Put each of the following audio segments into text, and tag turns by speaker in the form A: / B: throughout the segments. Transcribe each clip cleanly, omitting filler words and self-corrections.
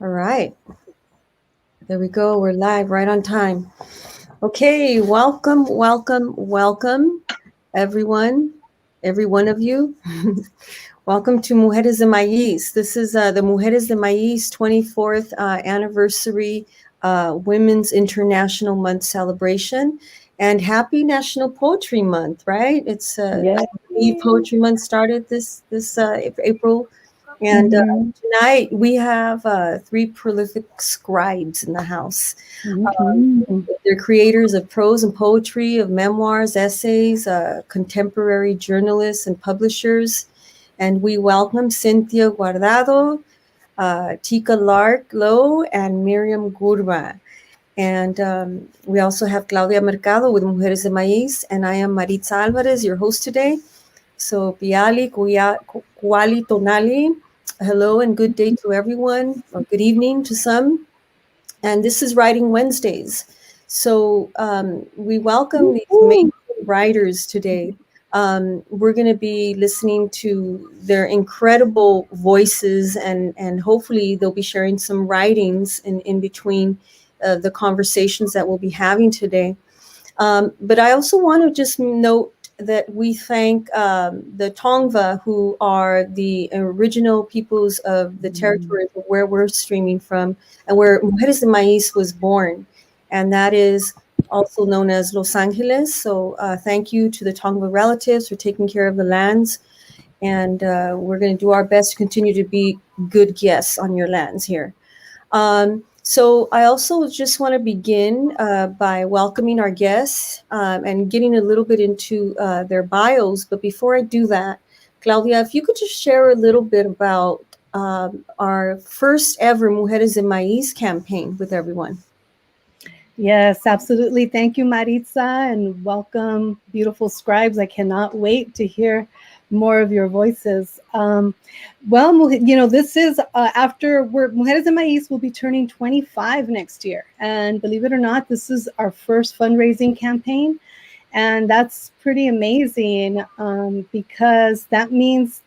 A: All right. There we go. We're live right on time. Okay. Welcome, everyone, every one of you. Welcome to Mujeres de Maíz. This is the Mujeres de Maíz 24th anniversary Women's International Month celebration. And happy National Poetry Month, right? It's
B: Yes.
A: Poetry Month started this April. And tonight we have three prolific scribes in the house. They're creators of prose and poetry, of memoirs, essays, contemporary journalists and publishers. And we welcome Cynthia Guardado, Teka, Lark, and Myrium Gurba. And we also have Claudia Mercado with Mujeres de Maíz, and I am Maritza Alvarez, your host today. So Piali, Kuali, Tonali, hello and good day to everyone, or good evening to some. And this is Writing Wednesdays. So we welcome these amazing writers today. We're going to be listening to their incredible voices, and hopefully they'll be sharing some writings in between the conversations that we'll be having today. But I also want to just note that we thank the Tongva, who are the original peoples of the territory where we're streaming from and where Mujeres de Maíz was born. And that is also known as Los Angeles. So thank you to the Tongva relatives for taking care of the lands. And we're going to do our best to continue to be good guests on your lands here. So I also just want to begin by welcoming our guests and getting a little bit into their bios. But before I do that, Claudia, if you could just share a little bit about our first ever Mujeres de Maíz campaign with everyone.
B: Yes, absolutely. Thank you, Maritza, and welcome, beautiful scribes. I cannot wait to hear more of your voices. This is after Mujeres de Maíz will be turning 25 next year. And believe it or not, this is our first fundraising campaign. And that's pretty amazing because that means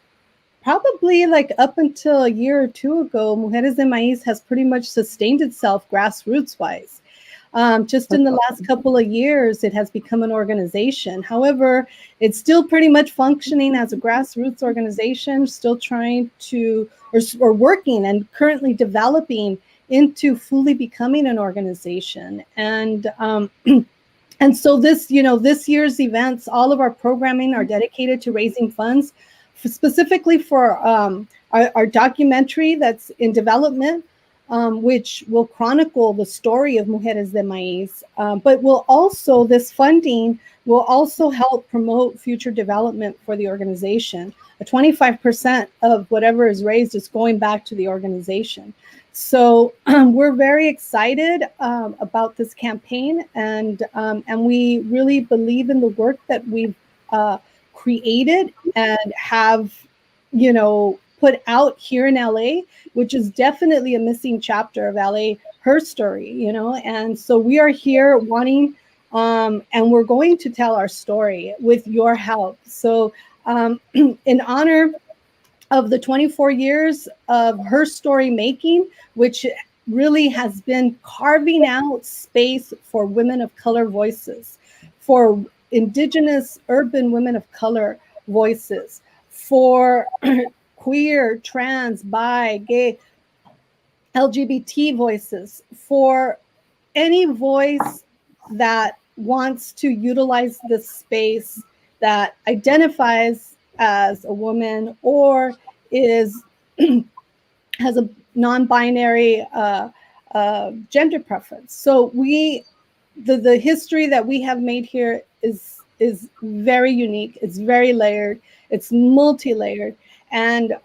B: probably like up until a year or two ago, Mujeres de Maíz has pretty much sustained itself grassroots-wise. Just in the last couple of years, it has become an organization. However, it's still pretty much functioning as a grassroots organization, still trying to, or working and currently developing into fully becoming an organization. And and so this year's events, all of our programming are dedicated to raising funds, specifically for our documentary that's in development. Which will chronicle the story of Mujeres de Maíz, but this funding will also help promote future development for the organization. 25% of whatever is raised is going back to the organization. So we're very excited about this campaign, and we really believe in the work that we've created and have, put out here in LA, which is definitely a missing chapter of LA, her story, and so we are here wanting, and we're going to tell our story with your help. So in honor of the 24 years of her story making, which really has been carving out space for women of color voices, for indigenous urban women of color voices, for queer, trans, bi, gay, LGBT voices, for any voice that wants to utilize this space, that identifies as a woman or is has a non-binary gender preference. So the history that we have made here is very unique. It's very layered. It's multi-layered. And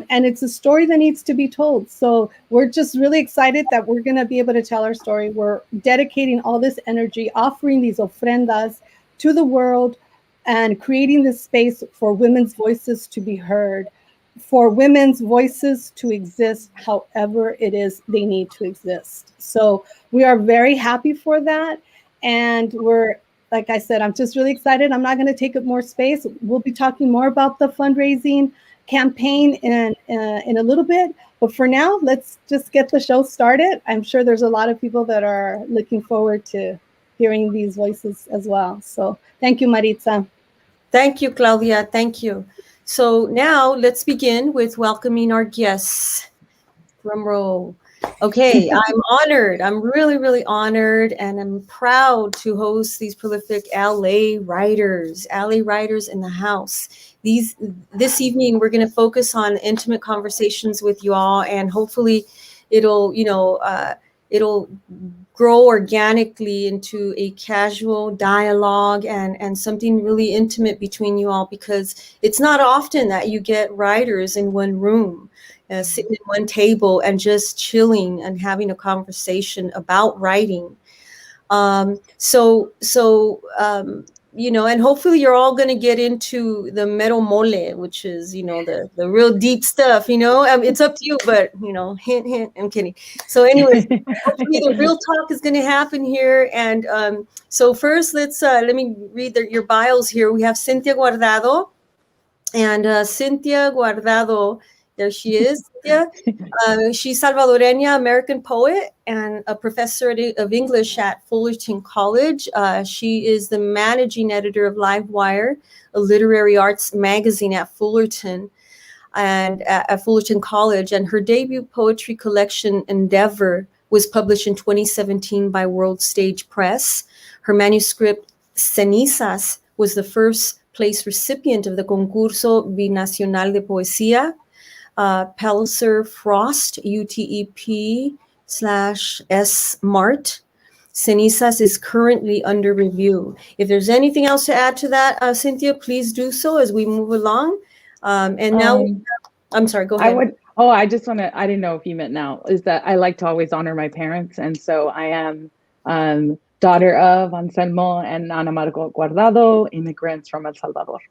B: it's a story that needs to be told. So we're just really excited that we're going to be able to tell our story. We're dedicating all this energy, offering these ofrendas to the world, and creating this space for women's voices to be heard, for women's voices to exist however it is they need to exist. So we are very happy for that. And we're, like I said, I'm just really excited. I'm not going to take up more space. We'll be talking more about the fundraising campaign in a little bit. But for now, let's just get the show started. I'm sure there's a lot of people that are looking forward to hearing these voices as well. So thank you, Maritza.
A: Thank you, Claudia. Thank you. So now let's begin with welcoming our guests. Drum roll. Okay, I'm honored. I'm really, really honored, and I'm proud to host these prolific LA writers in the house. This evening, we're going to focus on intimate conversations with you all, and hopefully, it'll it'll grow organically into a casual dialogue and something really intimate between you all, because it's not often that you get writers in one room. Sitting at one table and just chilling and having a conversation about writing. And hopefully you're all going to get into the mero mole, which is, the real deep stuff, it's up to you, but, hint, hint, I'm kidding. So anyways, hopefully the real talk is going to happen here. And so first, let me read your bios here. We have Cynthia Guardado, and Cynthia Guardado, there she is. Yeah. She's Salvadoreña American poet and a professor of English at Fullerton College. She is the managing editor of Livewire, a literary arts magazine at Fullerton and at Fullerton College. And her debut poetry collection, Endeavor, was published in 2017 by World Stage Press. Her manuscript, Cenizas, was the first place recipient of the Concurso Binacional de Poesía, Palliser Frost, UTEP/S Mart. Cenizas is currently under review. If there's anything else to add to that, Cynthia, please do so as we move along. I'm sorry, go ahead.
C: I didn't know if you meant now, is that I like to always honor my parents. And so I am daughter of Anselmo and Ana Margot Guardado, immigrants from El Salvador.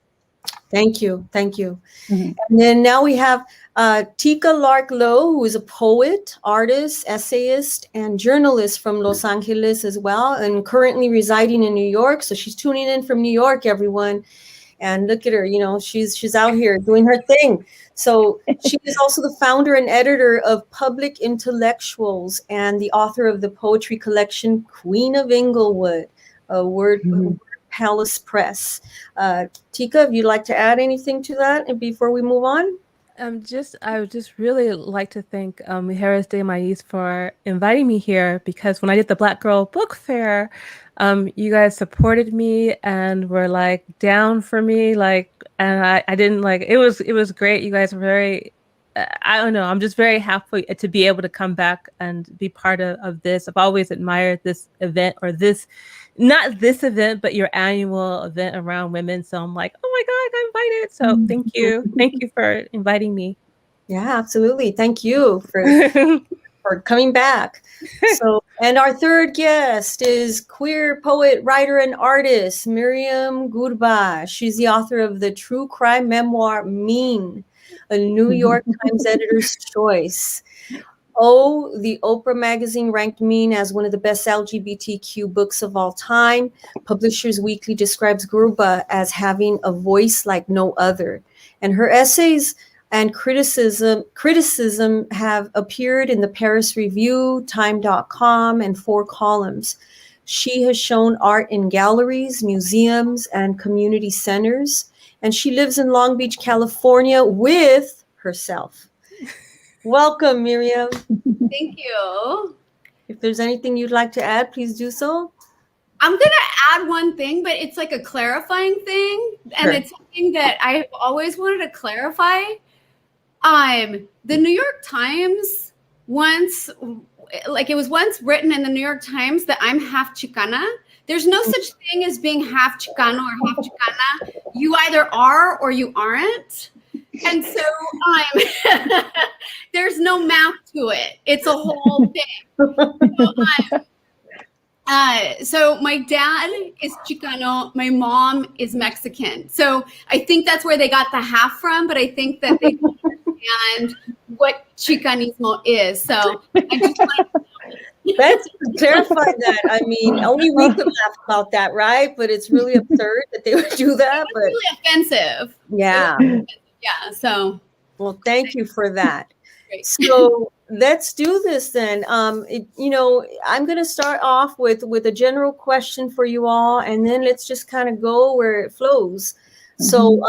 A: Thank you. Mm-hmm. And then now we have Teka Lark Lowe, who is a poet, artist, essayist, and journalist from Los Angeles as well, and currently residing in New York. So she's tuning in from New York, everyone. And look at her, she's out here doing her thing. So she is also the founder and editor of Public Intellectuals and the author of the poetry collection Queen of Inglewood, a word Palace Press. Teka, if you'd like to add anything to that before we move on?
D: I would just really like to thank Mujeres de Maíz for inviting me here, because when I did the Black Girl Book Fair, you guys supported me and were like down for me, and I didn't it was great. You guys were very, I don't know, I'm just very happy to be able to come back and be part of this. I've always admired this event, or not this event, but your annual event around women. So I'm like, oh my God, I got invited. So thank you. Thank you for inviting me.
A: Yeah, absolutely. Thank you for coming back. So, and our third guest is queer poet, writer, and artist, Myrium Gurba. She's the author of the true crime memoir, Mean, a New York Times editor's choice. The Oprah magazine ranked Mean as one of the best LGBTQ books of all time. Publishers Weekly describes Gurba as having a voice like no other. And her essays and criticism have appeared in the Paris Review, Time.com, and 4 columns. She has shown art in galleries, museums, and community centers. And she lives in Long Beach, California with herself. Welcome, Myrium.
E: Thank you.
A: If there's anything you'd like to add, please do so.
E: I'm going to add one thing, but it's like a clarifying thing. And It's something that I've always wanted to clarify. The New York Times it was once written in the New York Times that I'm half Chicana. There's no such thing as being half Chicano or half Chicana. You either are or you aren't. And so there's no math to it. It's a whole thing. So my dad is Chicano. My mom is Mexican. So I think that's where they got the half from, but I think that they don't understand what Chicanismo is. So I just want to
A: let's clarify that. I mean, only we could laugh about that, right? But it's really absurd that they would do that.
E: It's really offensive.
A: Yeah.
E: Yeah. So.
A: Well, thank you for that.
E: Great.
A: So let's do this then. I'm going to start off with a general question for you all, and then let's just kind of go where it flows. So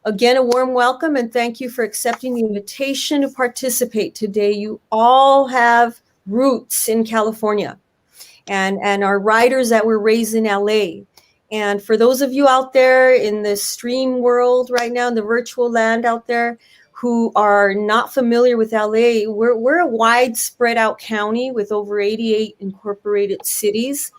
A: again, a warm welcome, and thank you for accepting the invitation to participate today. You all have roots in California and are writers that were raised in LA. And for those of you out there in the stream world right now, in the virtual land out there, who are not familiar with LA, we're a wide spread out county with over 88 incorporated cities.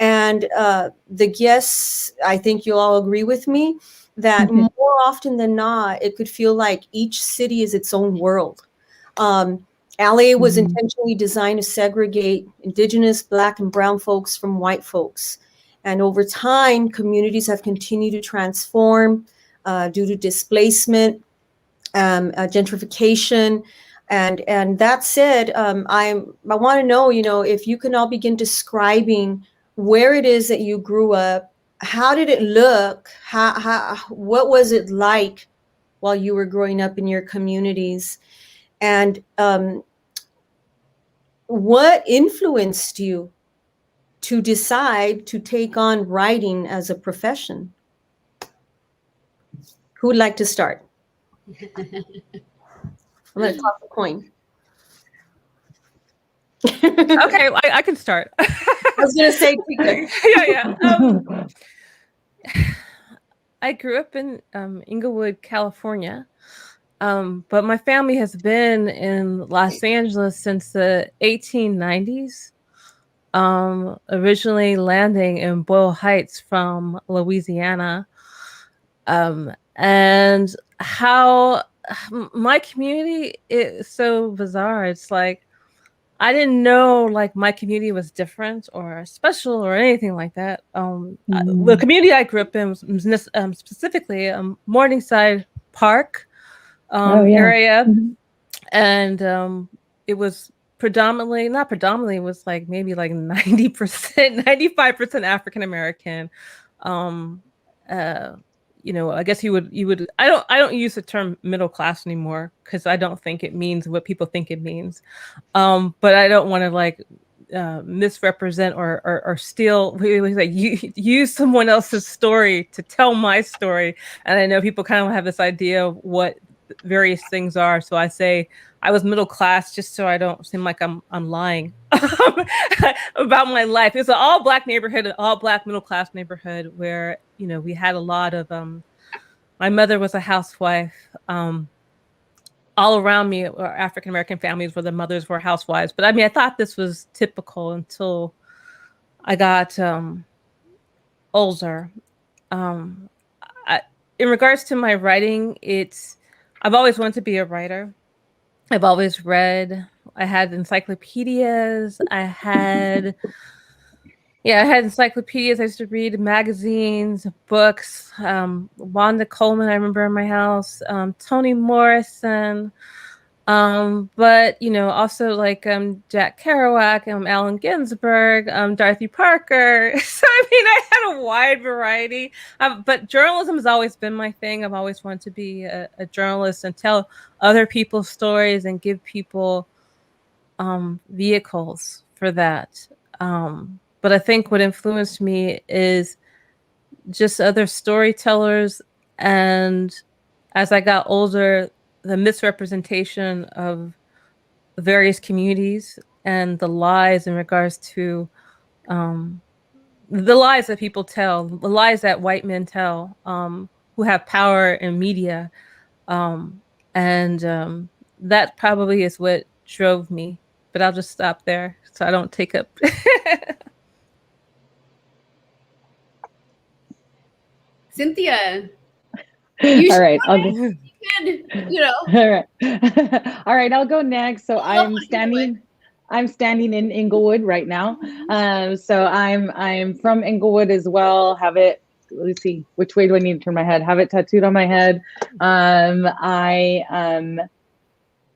A: And the guests, I think you'll all agree with me, that more often than not, it could feel like each city is its own world. LA was intentionally designed to segregate Indigenous, Black, and Brown folks from white folks. And over time, communities have continued to transform due to displacement, gentrification. And that said, I want to know, if you can all begin describing where it is that you grew up. How did it look? What was it like while you were growing up in your communities? And what influenced you to decide to take on writing as a profession? Who would like to start? I'm going to toss a coin.
D: Okay, I can start.
A: I was going to say, Teka.
D: Yeah. I grew up in Inglewood, California, but my family has been in Los Angeles since the 1890s, originally landing in Boyle Heights from Louisiana. And how my community is so bizarre. It's like, I didn't know like my community was different or special or anything like that. The community I grew up in was specifically Morningside Park area. And it was not predominantly, it was like maybe like 90%, 95% African American. I guess you would I don't use the term middle class anymore because I don't think it means what people think it means. But I don't want to like misrepresent or steal, like use someone else's story to tell my story. And I know people kind of have this idea of what various things are. So I say I was middle class just so I don't seem like I'm lying about my life. It's an all Black neighborhood, an all Black middle class neighborhood where, we had a lot of, my mother was a housewife. All around me are African-American families where the mothers were housewives. But I mean, I thought this was typical until I got older. In regards to my writing, I've always wanted to be a writer. I've always read. I had encyclopedias. I had encyclopedias. I used to read magazines, books. Wanda Coleman, I remember in my house. Toni Morrison. But also like Jack Kerouac, Allen Ginsberg, Dorothy Parker. So I mean, I had a wide variety. But journalism has always been my thing. I've always wanted to be a journalist and tell other people's stories and give people vehicles for that. But I think what influenced me is just other storytellers, and as I got older, the misrepresentation of various communities and the lies in regards to the lies that people tell, the lies that white men tell, who have power in media. And that probably is what drove me. But I'll just stop there so I don't take up.
E: Cynthia.
C: All right.
E: All
C: right. All right. I'll go next. So I'm standing in Inglewood right now. So I'm from Inglewood as well. Let's see, which way do I need to turn my head? Have it tattooed on my head.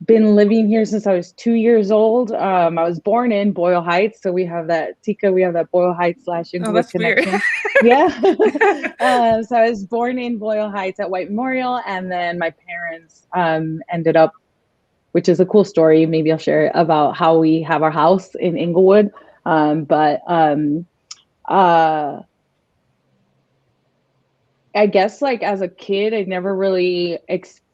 C: been living here since I was 2 years old. I was born in Boyle Heights, so we have that Teka, we have that Boyle Heights / Inglewood connection. Yeah. So I was born in Boyle Heights at White Memorial, and then my parents ended up, which is a cool story. Maybe I'll share it, about how we have our house in Inglewood. I guess like as a kid, I never really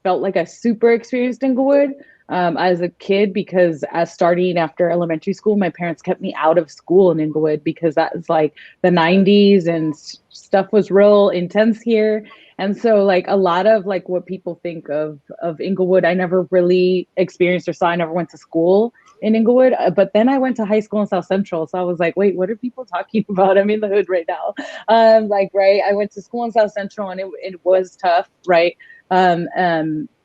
C: felt like I super experienced Inglewood as a kid, because as starting after elementary school, my parents kept me out of school in Inglewood because that was like the 90s and stuff was real intense here. And so like a lot of like what people think of Inglewood, I never really experienced or saw. I never went to school in Inglewood, but then I went to high school in South Central. So I was like, wait, what are people talking about? I'm in the hood right now. Right. I went to school in South Central, and it was tough. Right.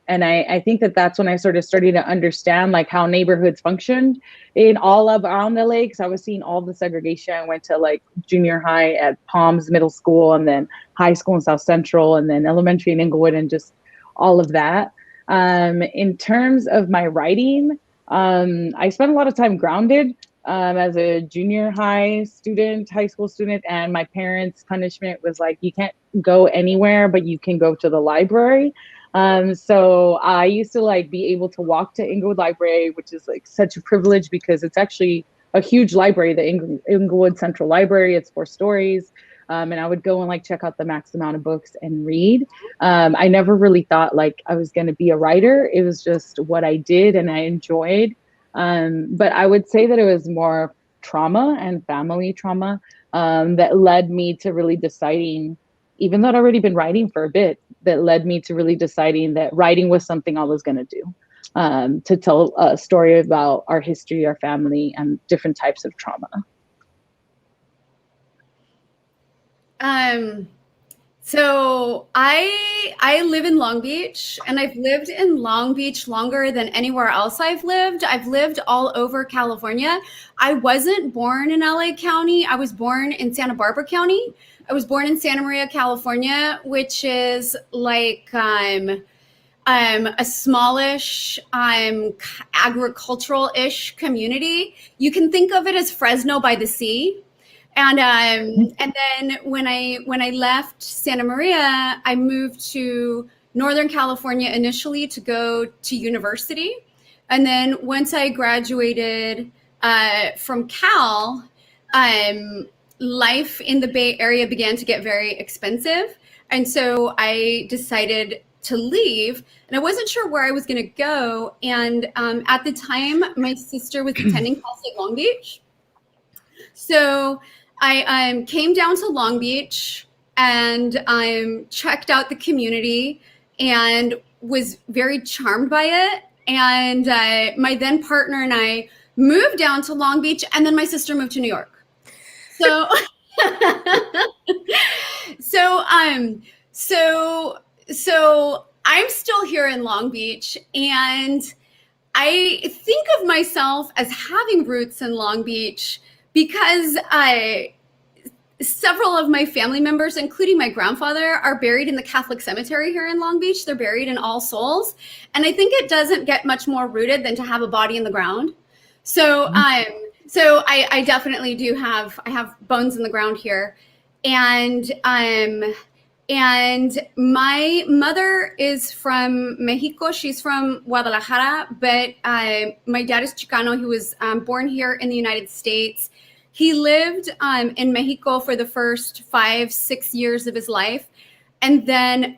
C: And I think that's when I sort of started to understand like how neighborhoods functioned in all of around the lakes. I was seeing all the segregation. I went to like junior high at Palms Middle School, and then high school in South Central, and then elementary in Inglewood, and just all of that. In terms of my writing, I spent a lot of time grounded as a junior high school student, and my parents' punishment was like, you can't go anywhere, but you can go to the library. So I used to like be able to walk to Inglewood Library, which is like such a privilege because it's actually a huge library, the Inglewood Central Library. It's 4 stories. And I would go and like check out the max amount of books and read. I never really thought like I was going to be a writer. It was just what I did and I enjoyed. But I would say that it was more trauma and family trauma that led me to really deciding, even though I'd already been writing for a bit, that led me to really deciding that writing was something I was going to do, to tell a story about our history, our family, and different types of trauma.
E: So I live in Long Beach, and I've lived in Long Beach longer than anywhere else I've lived. I've lived all over California. I wasn't born in LA County. I was born in Santa Barbara County. I was born in Santa Maria, California, which is like a smallish, agricultural-ish community. You can think of it as Fresno by the sea. And then when I left Santa Maria, I moved to Northern California initially to go to university. And then once I graduated from Cal, life in the Bay Area began to get very expensive. And so I decided to leave, and I wasn't sure where I was going to go. And at the time, my sister was attending Cal State Long Beach. So I came down to Long Beach and checked out the community and was very charmed by it. And my then partner and I moved down to Long Beach, and then my sister moved to New York. So, so I'm still here in Long Beach, and I think of myself as having roots in Long Beach because several of my family members, including my grandfather, are buried in the Catholic cemetery here in Long Beach. They're buried in All Souls. And I think it doesn't get much more rooted than to have a body in the ground. So, so I definitely do have bones in the ground here. And my mother is from Mexico. She's from Guadalajara, but my dad is Chicano. He was born here in the United States. He lived in Mexico for the first 5-6 years of his life. And then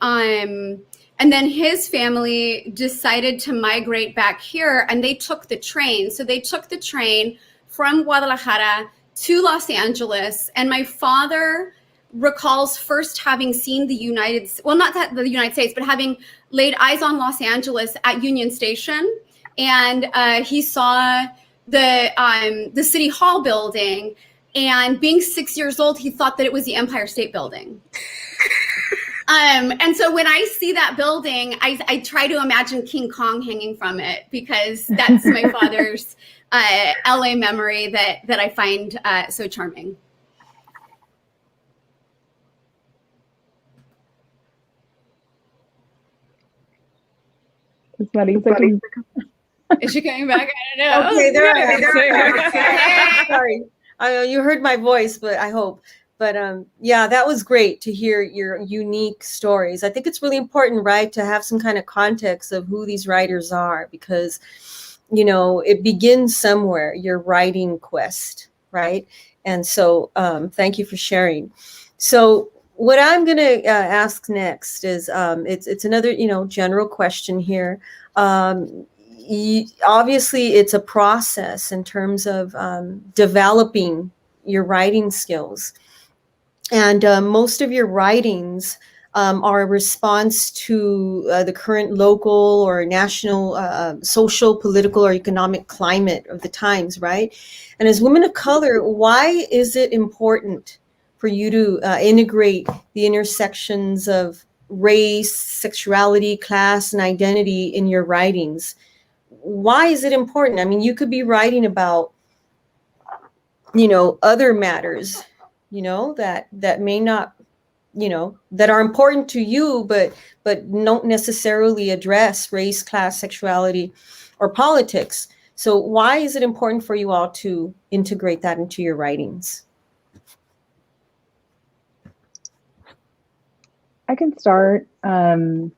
E: his family decided to migrate back here, and they took the train. So they took the train from Guadalajara to Los Angeles. And my father recalls first having seen the United States, but having laid eyes on Los Angeles at Union Station. And he saw the City Hall building, and being 6 years old, he thought that it was the Empire State Building. And so when I see that building, I try to imagine King Kong hanging from it, because that's my father's LA memory that I find so charming.
C: It's not exactly.
E: Is she coming back? I don't know.
A: Okay, there. Sorry, you heard my voice, but I hope. But yeah, that was great to hear your unique stories. I think it's really important, right, to have some kind of context of who these writers are, because, you know, it begins somewhere, your writing quest, right? And so thank you for sharing. So what I'm going to ask next is it's another, you know, general question here. Obviously, it's a process in terms of developing your writing skills. And most of your writings are a response to the current local or national social, political, or economic climate of the times, right? And as women of color, why is it important for you to integrate the intersections of race, sexuality, class, and identity in your writings? Why is it important? I mean, you could be writing about, you know, other matters, you know, that may not, you know, that are important to you, but don't necessarily address race, class, sexuality, or politics. So why is it important for you all to integrate that into your writings?
C: I can start.
A: Thank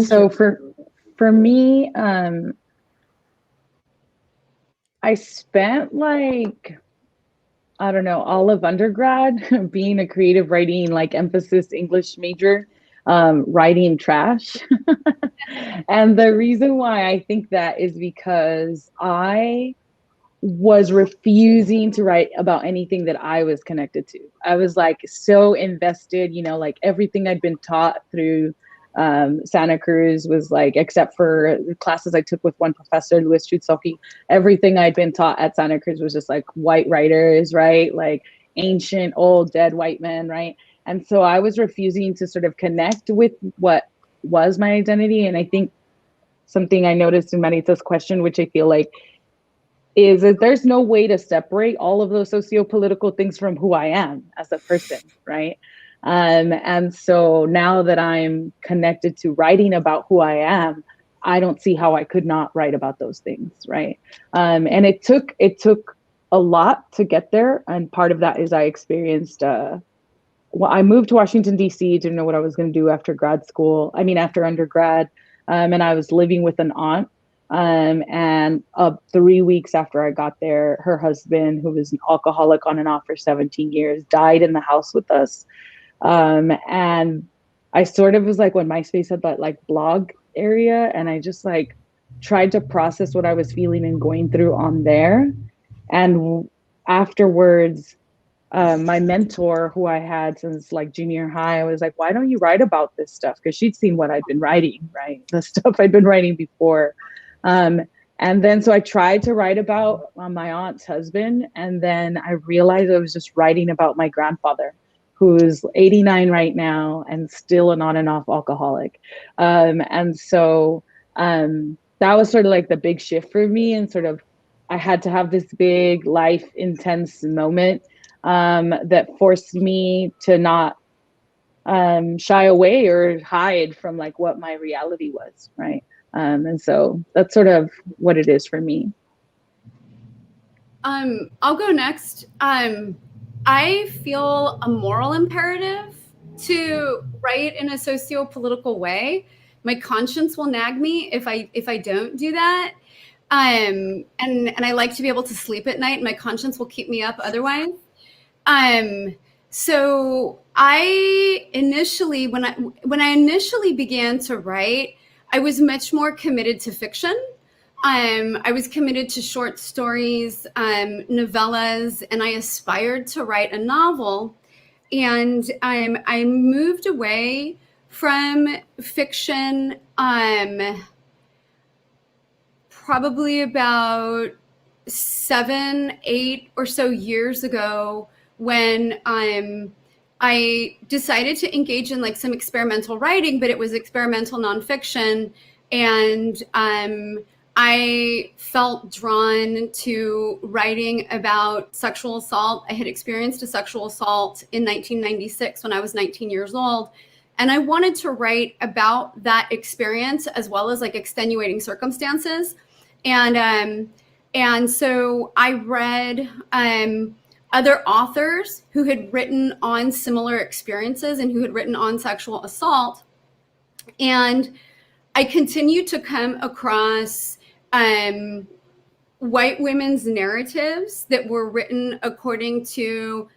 C: so
A: you.
C: For me, I spent like, I don't know, all of undergrad being a creative writing, like emphasis English major, writing trash. And the reason why I think that is because I was refusing to write about anything that I was connected to. I was like so invested, you know, like everything I'd been taught through Santa Cruz was like, except for the classes I took with one professor, Louis Chudsoki, everything I'd been taught at Santa Cruz was just like white writers, right? Like ancient, old, dead white men, right? And so I was refusing to sort of connect with what was my identity. And I think something I noticed in Marita's question, which I feel like is that there's no way to separate all of those socio-political things from who I am as a person, right? And so now that I'm connected to writing about who I am, I don't see how I could not write about those things, right? And it took a lot to get there, and part of that is I experienced. Well, I moved to Washington D.C. Didn't know what I was going to do after after undergrad, and I was living with an aunt. And 3 weeks after I got there, her husband, who was an alcoholic on and off for 17 years, died in the house with us. And I sort of was like when MySpace had that like blog area, and I just like tried to process what I was feeling and going through on there. And afterwards, my mentor, who I had since like junior high, I was like, why don't you write about this stuff? Because she'd seen what I'd been writing, right? The stuff I'd been writing before. And then so I tried to write about my aunt's husband, and then I realized I was just writing about my grandfather, who's 89 right now and still an on and off alcoholic. And so that was sort of like the big shift for me, and sort of I had to have this big life intense moment that forced me to not shy away or hide from like what my reality was, right? And so that's sort of what it is for me.
E: I'll go next. I feel a moral imperative to write in a socio-political way. My conscience will nag me if I don't do that. And I like to be able to sleep at night. My conscience will keep me up otherwise. So I initially, when I initially began to write, I was much more committed to fiction. I was committed to short stories, novellas, and I aspired to write a novel. And I moved away from fiction probably about 7, 8 or so years ago, when I decided to engage in like some experimental writing, but it was experimental nonfiction. And I felt drawn to writing about sexual assault. I had experienced a sexual assault in 1996 when I was 19 years old. And I wanted to write about that experience as well as like extenuating circumstances. And so I read other authors who had written on similar experiences and who had written on sexual assault. And I continued to come across white women's narratives that were written according to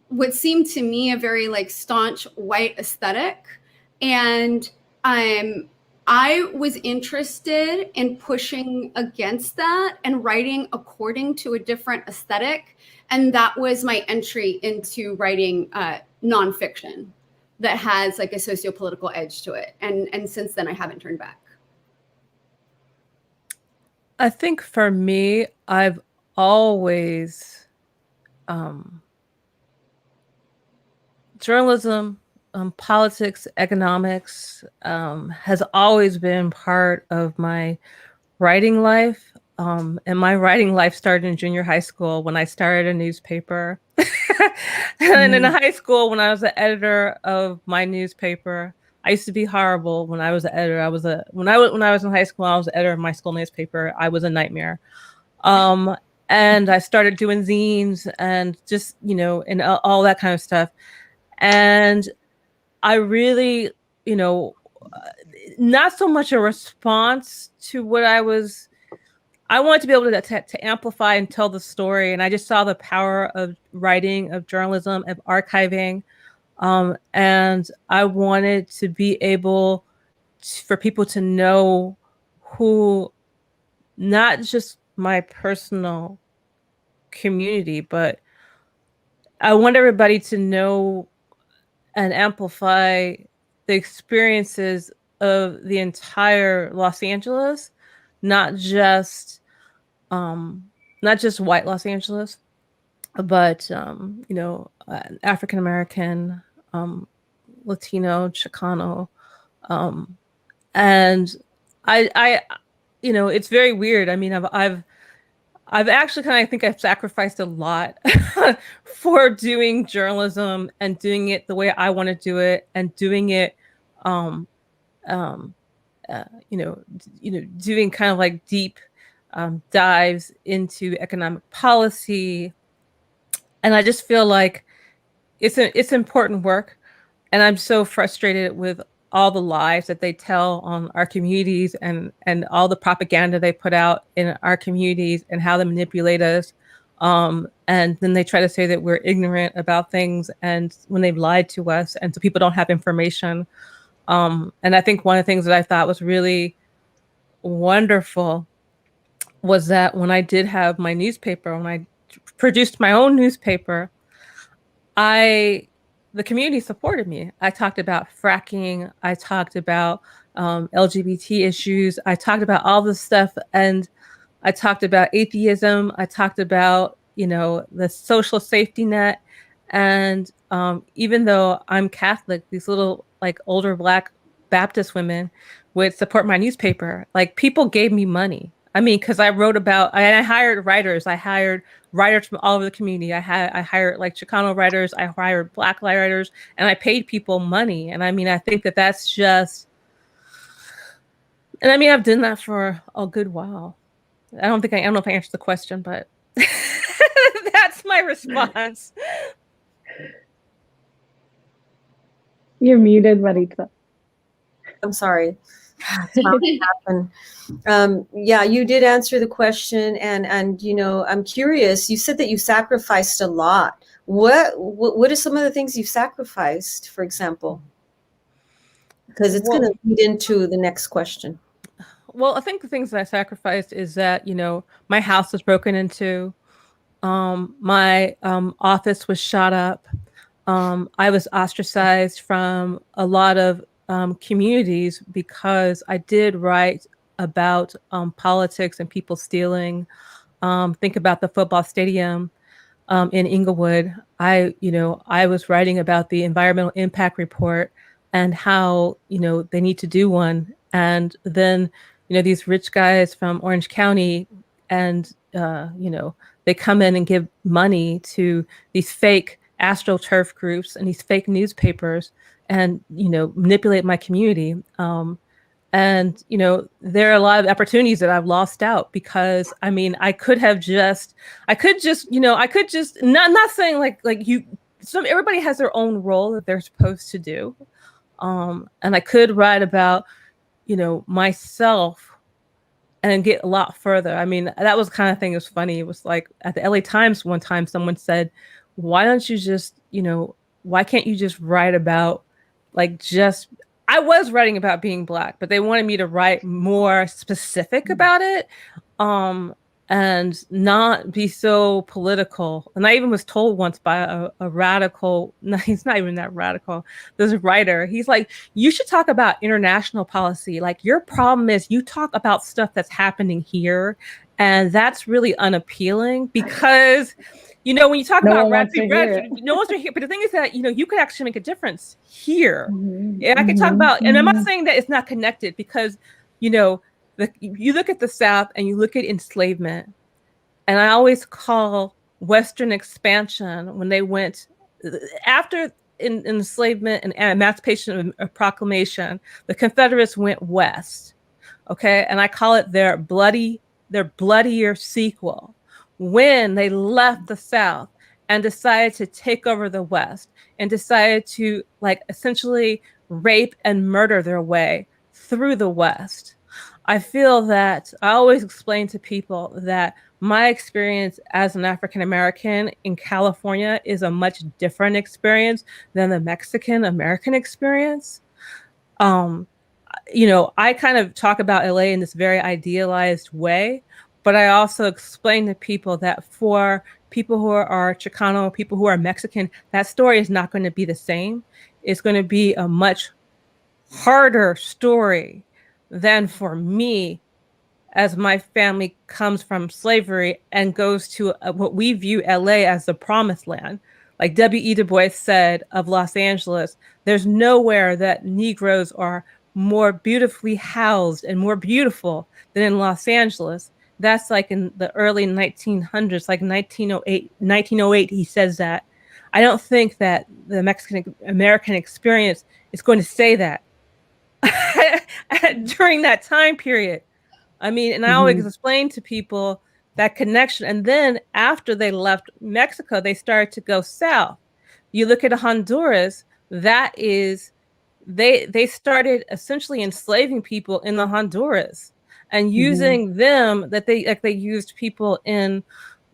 E: what seemed to me a very like staunch white aesthetic. And I was interested in pushing against that and writing according to a different aesthetic. And that was my entry into writing nonfiction that has like a socio-political edge to it. And since then, I haven't turned back.
D: I think for me, I've always journalism, politics, economics has always been part of my writing life. And my writing life started in junior high school when I started a newspaper. And in high school, when I was the editor of my newspaper, I used to be horrible when I was the editor. When I was in high school, I was the editor of my school newspaper. I was a nightmare. And I started doing zines and just, and all that kind of stuff. And I really, not so much a response to what I wanted to be able to amplify and tell the story. And I just saw the power of writing, of journalism, of archiving. And I wanted to be able for people to know who, not just my personal community, but I want everybody to know and amplify the experiences of the entire Los Angeles, not just white Los Angeles, but African American, Latino, Chicano, and I it's very weird. I mean, I've actually I think I've sacrificed a lot for doing journalism and doing it the way I want to do it and doing it, doing kind of like deep dives into economic policy. And I just feel like it's important work. And I'm so frustrated with all the lies that they tell on our communities and all the propaganda they put out in our communities and how they manipulate us. And then they try to say that we're ignorant about things and when they've lied to us. And so people don't have information. And I think one of the things that I thought was really wonderful was that when I did have my newspaper, when I produced my own newspaper, the community supported me. I talked about fracking. I talked about LGBT issues. I talked about all this stuff. And I talked about atheism. I talked about, the social safety net. And even though I'm Catholic, these little like older Black Baptist women would support my newspaper. Like people gave me money. I mean, because I wrote about, I hired writers. I hired writers from all over the community. I hired like Chicano writers. I hired Black writers, and I paid people money. And I mean, I think that that's just, and I mean, I've done that for a good while. I don't know if I answered the question, but that's my response.
C: You're muted, Maritza.
A: I'm sorry. Yeah, you did answer the question, and I'm curious. You said that you sacrificed a lot. What are some of the things you've sacrificed, for example? Because it's going to lead into the next question.
D: Well, I think the things that I sacrificed is that my house was broken into, my office was shot up, I was ostracized from a lot of communities because I did write about politics and people stealing. Think about the football stadium in Inglewood. I was writing about the environmental impact report and how they need to do one. And then these rich guys from Orange County, and they come in and give money to these fake AstroTurf groups and these fake newspapers and manipulate my community. And, there are a lot of opportunities that I've lost out because, I mean, I could just, not saying everybody has their own role that they're supposed to do. And I could write about, myself and get a lot further. I mean, that was the kind of thing that was funny. It was like at the LA Times one time, someone said, why don't you just, why can't you just write about I was writing about being Black, but they wanted me to write more specific about it, and not be so political. And I even was told once by a radical, no, he's not even that radical, this writer, he's like, you should talk about international policy. Like, your problem is you talk about stuff that's happening here, and that's really unappealing because when you talk about red, no one's here. But the thing is that, you could actually make a difference here. And I could talk about, and I'm not saying that it's not connected because, you look at the South and you look at enslavement. And I always call Western expansion when they went after enslavement and emancipation of proclamation, the Confederates went west. Okay. And I call it their bloodier sequel. When they left the South and decided to take over the West and decided to essentially rape and murder their way through the West. I feel that I always explain to people that my experience as an African American in California is a much different experience than the Mexican American experience. I kind of talk about LA in this very idealized way. But I also explain to people that for people who are Chicano, people who are Mexican, that story is not going to be the same. It's going to be a much harder story than for me, as my family comes from slavery and goes to what we view LA as the promised land. Like W.E. Du Bois said of Los Angeles, there's nowhere that Negroes are more beautifully housed and more beautiful than in Los Angeles. That's like in the early 1900s, like 1908, he says that. I don't think that the Mexican American experience is going to say that during that time period. I mean, and I always explain to people that connection. And then after they left Mexico, they started to go south. You look at Honduras, that is, they started essentially enslaving people in the Honduras. And using them, that they used people in,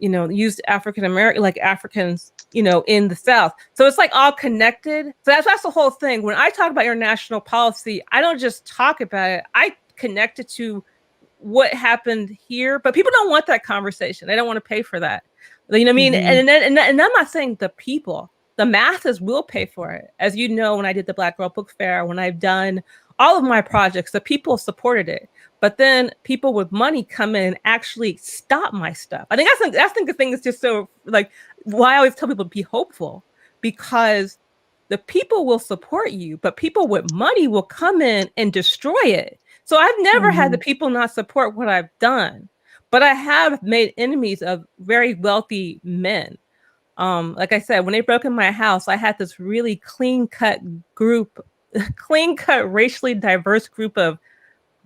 D: used African American, like Africans, in the South. So it's like all connected. So that's the whole thing. When I talk about international policy, I don't just talk about it. I connect it to what happened here. But people don't want that conversation. They don't want to pay for that. You know what I mean? And I'm not saying the people. The masses will pay for it. As you know, when I did the Black Girl Book Fair, when I've done all of my projects, the people supported it. But then people with money come in and actually stop my stuff. I think the thing is just so why I always tell people to be hopeful, because the people will support you, but people with money will come in and destroy it. So I've never had the people not support what I've done, but I have made enemies of very wealthy men. Like I said, when they broke in my house, I had this really clean-cut, racially diverse group of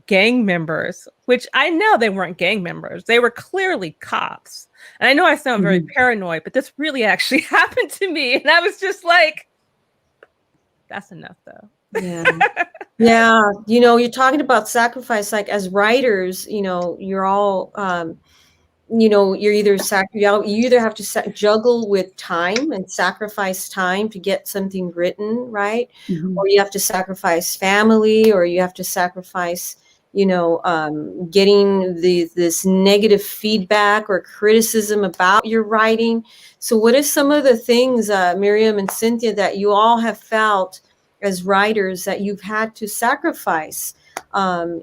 D: gang members, which I know they weren't gang members. They were clearly cops. And I know I sound very paranoid, but this really actually happened to me. And I was just like, that's enough though.
A: Yeah. You're talking about sacrifice, like as writers, you're all, you either have to juggle with time and sacrifice time to get something written, right? Or you have to sacrifice family, or you have to sacrifice, getting this negative feedback or criticism about your writing. So what are some of the things, Myrium and Cynthia, that you all have felt as writers that you've had to sacrifice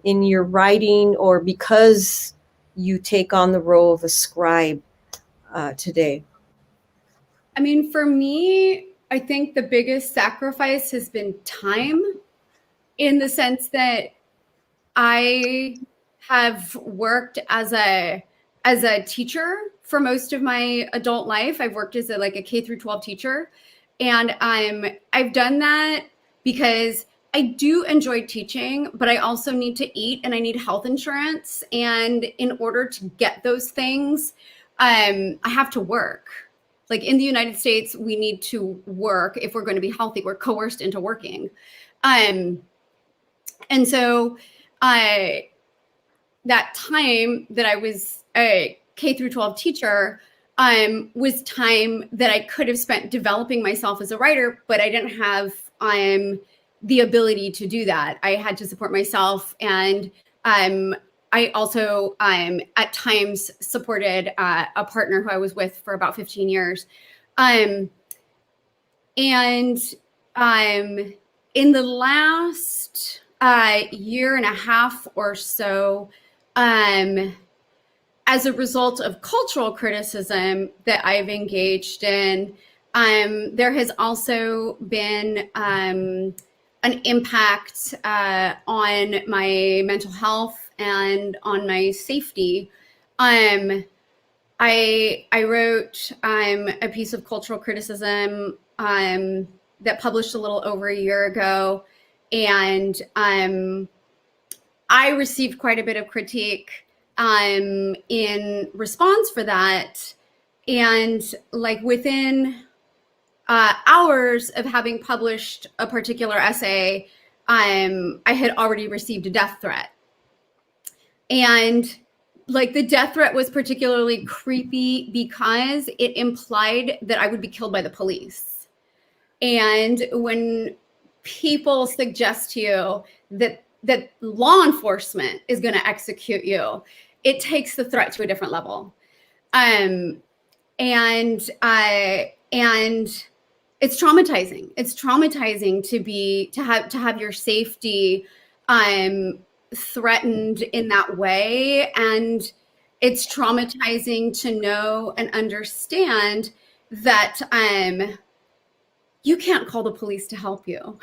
A: in your writing, or because you take on the role of a scribe today?
E: I mean, for me, I think the biggest sacrifice has been time, in the sense that I have worked as a teacher for most of my adult life. I've worked as a K through 12 teacher, and I've done that because I do enjoy teaching, but I also need to eat and I need health insurance. And in order to get those things, I have to work. Like in the United States, we need to work if we're going to be healthy. We're coerced into working. And so that time that I was a K through 12 teacher was time that I could have spent developing myself as a writer, but I didn't have the ability to do that. I had to support myself. And I also at times supported a partner who I was with for about 15 years. And in the last year and a half or so, as a result of cultural criticism that I've engaged in, there has also been an impact on my mental health and on my safety. I wrote a piece of cultural criticism that published a little over a year ago, and I received quite a bit of critique in response for that. And like within hours of having published a particular essay, I had already received a death threat. And like the death threat was particularly creepy because it implied that I would be killed by the police. And when people suggest to you that law enforcement is going to execute you, it takes the threat to a different level. And it's traumatizing. It's traumatizing to have your safety threatened in that way. And it's traumatizing to know and understand that you can't call the police to help you.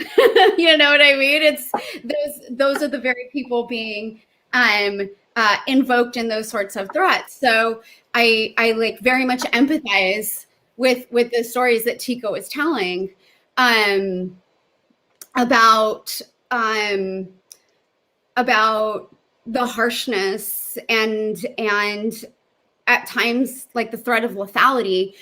E: You know what I mean? It's those are the very people being invoked in those sorts of threats. So I like very much empathize with the stories that Teka was telling about the harshness and at times like the threat of lethality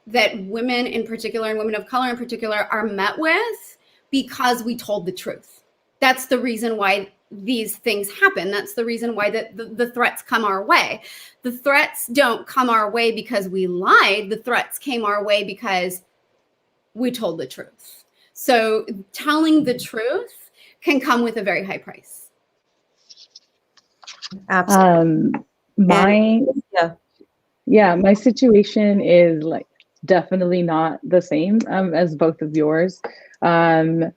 E: that women in particular and women of color in particular are met with because we told the truth. That's the reason why these things happen. That's the reason why the threats come our way. The threats don't come our way because we lied. The threats came our way because we told the truth. So telling the truth can come with a very high price.
A: Absolutely.
C: My situation is like definitely not the same as both of yours. I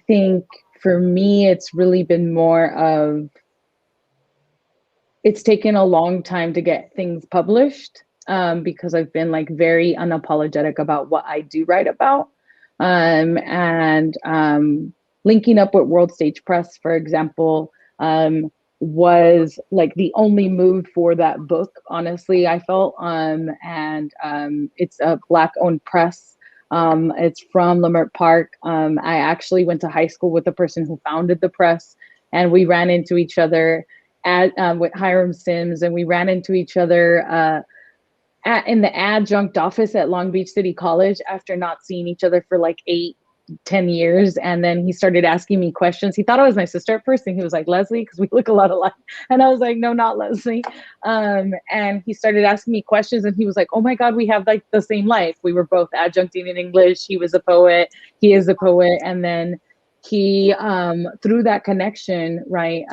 C: think for me, it's really been more of, it's taken a long time to get things published because I've been like very unapologetic about what I do write about. And linking up with World Stage Press, for example, was like the only move for that book, honestly, I felt. And it's a Black-owned press. It's from Leimert Park. I actually went to high school with the person who founded the press, and we ran into each other with Hiram Sims, and we ran into each other in the adjunct office at Long Beach City College after not seeing each other for like 8-10 years. And then he started asking me questions. He thought I was my sister at first, and he was like, Leslie, because we look a lot alike. And I was like, no, not Leslie. And he started asking me questions, and he was like, oh my God, we have like the same life. We were both adjuncting in English. He was a poet. He is a poet. And then he, through that connection, right,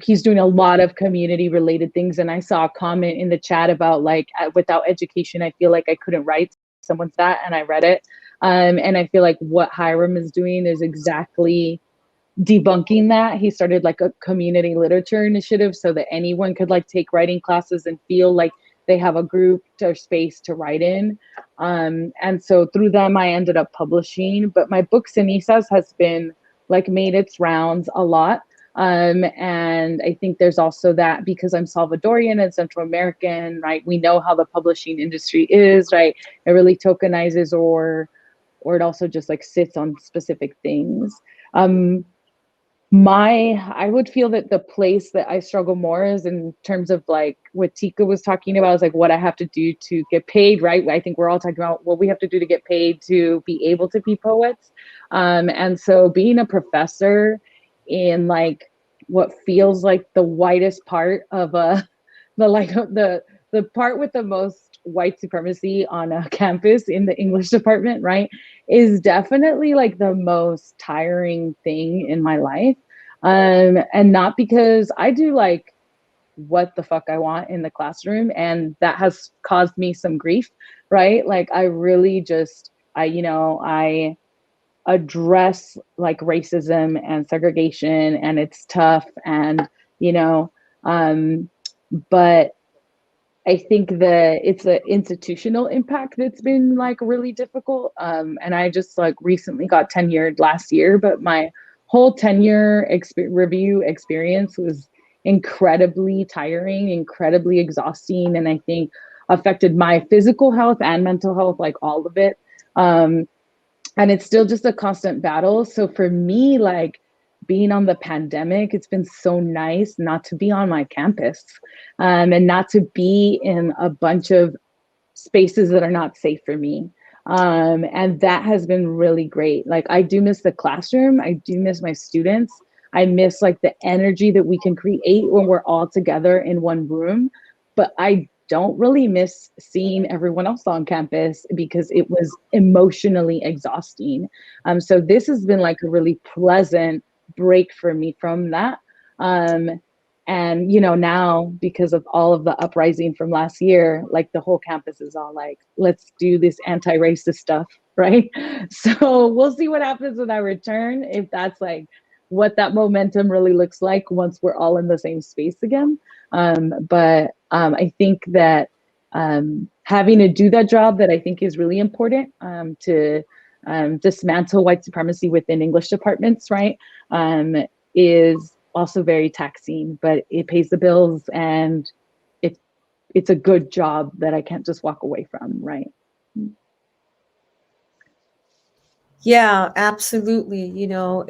C: he's doing a lot of community related things. And I saw a comment in the chat about like, without education, I feel like I couldn't write. Someone said that, and I read it. And I feel like what Hiram is doing is exactly debunking that. He started like a community literature initiative so that anyone could like take writing classes and feel like they have a group or space to write in. And so through them, I ended up publishing. But my book, Cenizas, has been like made its rounds a lot. And I think there's also that because I'm Salvadorian and Central American, right? We know how the publishing industry is, right? It really tokenizes or or it also just like sits on specific things. I would feel that the place that I struggle more is in terms of like what Teka was talking about, is like what I have to do to get paid, right? I think we're all talking about what we have to do to get paid to be able to be poets. And so being a professor in like what feels like the whitest part of the part with the most white supremacy on a campus in the English department, right, is definitely like the most tiring thing in my life. And not because I do like what the fuck I want in the classroom, and that has caused me some grief, right? Like I really just, I address like racism and segregation, and it's tough, and but I think that it's an institutional impact that's been like really difficult. And I just like recently got tenured last year, but my whole tenure review experience was incredibly tiring, incredibly exhausting, and I think affected my physical health and mental health, like all of it. And it's still just a constant battle. So for me, like being on the pandemic, it's been so nice not to be on my campus, and not to be in a bunch of spaces that are not safe for me. And that has been really great. Like I do miss the classroom. I do miss my students. I miss like the energy that we can create when we're all together in one room. But I don't really miss seeing everyone else on campus because it was emotionally exhausting. So this has been like a really pleasant break for me from that. And now because of all of the uprising from last year, like the whole campus is all like, let's do this anti-racist stuff, right? So we'll see what happens when I return, if that's like what that momentum really looks like once we're all in the same space again. But I think that having to do that job that I think is really important, to dismantle white supremacy within English departments, right, is also very taxing, but it pays the bills, and it's a good job that I can't just walk away from, right?
A: Yeah, absolutely.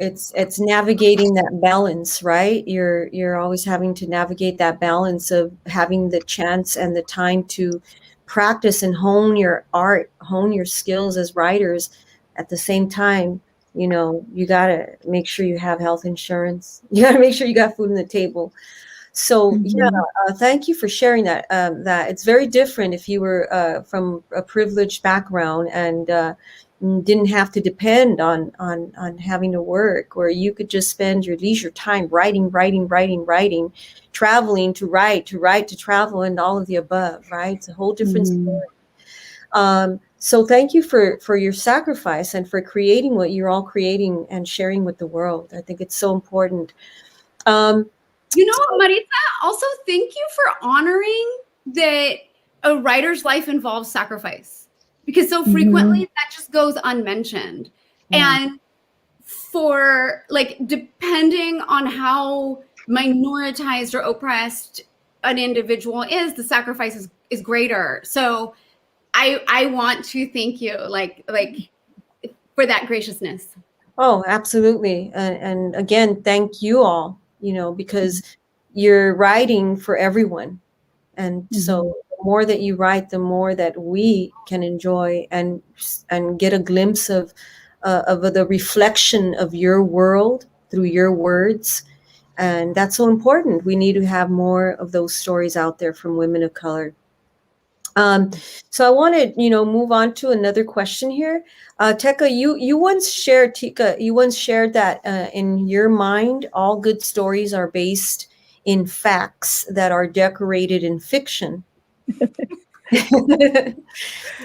A: It's navigating that balance, right? You're always having to navigate that balance of having the chance and the time to practice and hone your art, hone your skills as writers. At the same time, you got to make sure you have health insurance. You got to make sure you got food on the table. So yeah, thank you for sharing that. That it's very different if you were from a privileged background and didn't have to depend on having to work, or you could just spend your leisure time writing, traveling to write, to travel, and all of the above. Right? It's a whole different story. So thank you for your sacrifice and for creating what you're all creating and sharing with the world. I think it's so important.
E: Maritza, also thank you for honoring that a writer's life involves sacrifice, because so frequently that just goes unmentioned. And for like, depending on how minoritized or oppressed an individual is, the sacrifice is greater. So I want to thank you like for that graciousness.
A: Oh, absolutely. And again, thank you all, because you're writing for everyone. And so the more that you write, the more that we can enjoy and get a glimpse of the reflection of your world through your words. And that's so important. We need to have more of those stories out there from women of color. So I want to, move on to another question here. Teka, you once shared, that in your mind, all good stories are based in facts that are decorated in fiction.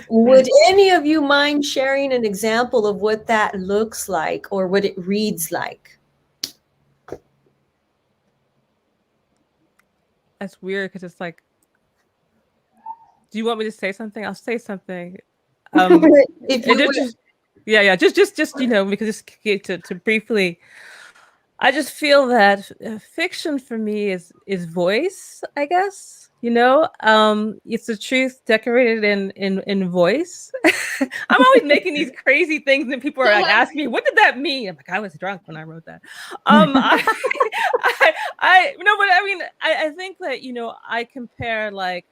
A: Would any of you mind sharing an example of what that looks like or what it reads like?
D: That's weird because it's like, do you want me to say something? I'll say something.
A: If you would.
D: Just because to briefly, I just feel that fiction for me is voice, I guess. It's the truth decorated in voice. I'm always making these crazy things, and people are like asking me, "What did that mean?" I'm like, "I was drunk when I wrote that." I no, but I mean, I think that I compare like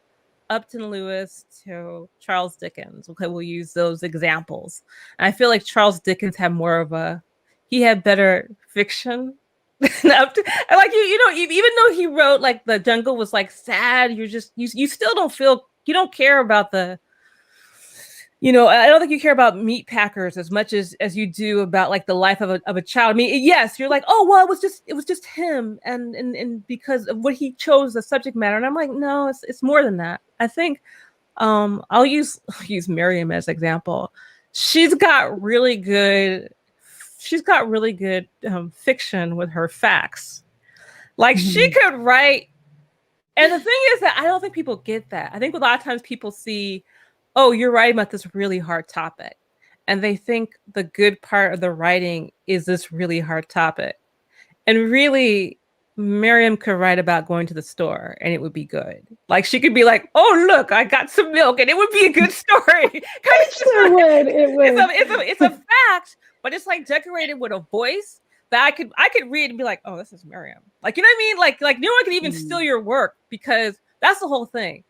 D: Upton Lewis to Charles Dickens. Okay, we'll use those examples. And I feel like Charles Dickens had he had better fiction. Like even though he wrote like The Jungle was like sad, you still you don't care about I don't think you care about meat packers as much as you do about like the life of a child. I mean, yes, you're like, oh well, it was just him, and because of what he chose the subject matter. And I'm like, no, it's more than that. I think I'll use Myrium as example. She's got really good fiction with her facts. Like she could write. And the thing is that I don't think people get that. I think a lot of times people see, oh, you're writing about this really hard topic. And they think the good part of the writing is this really hard topic. And really, Myrium could write about going to the store and it would be good. Like she could be like, oh, look, I got some milk, and it would be a good story.
C: It would.
D: It's a fact, but it's like decorated with a voice that I could read and be like, oh, this is Myrium. Like, you know what I mean? Like no one can even steal your work, because that's the whole thing.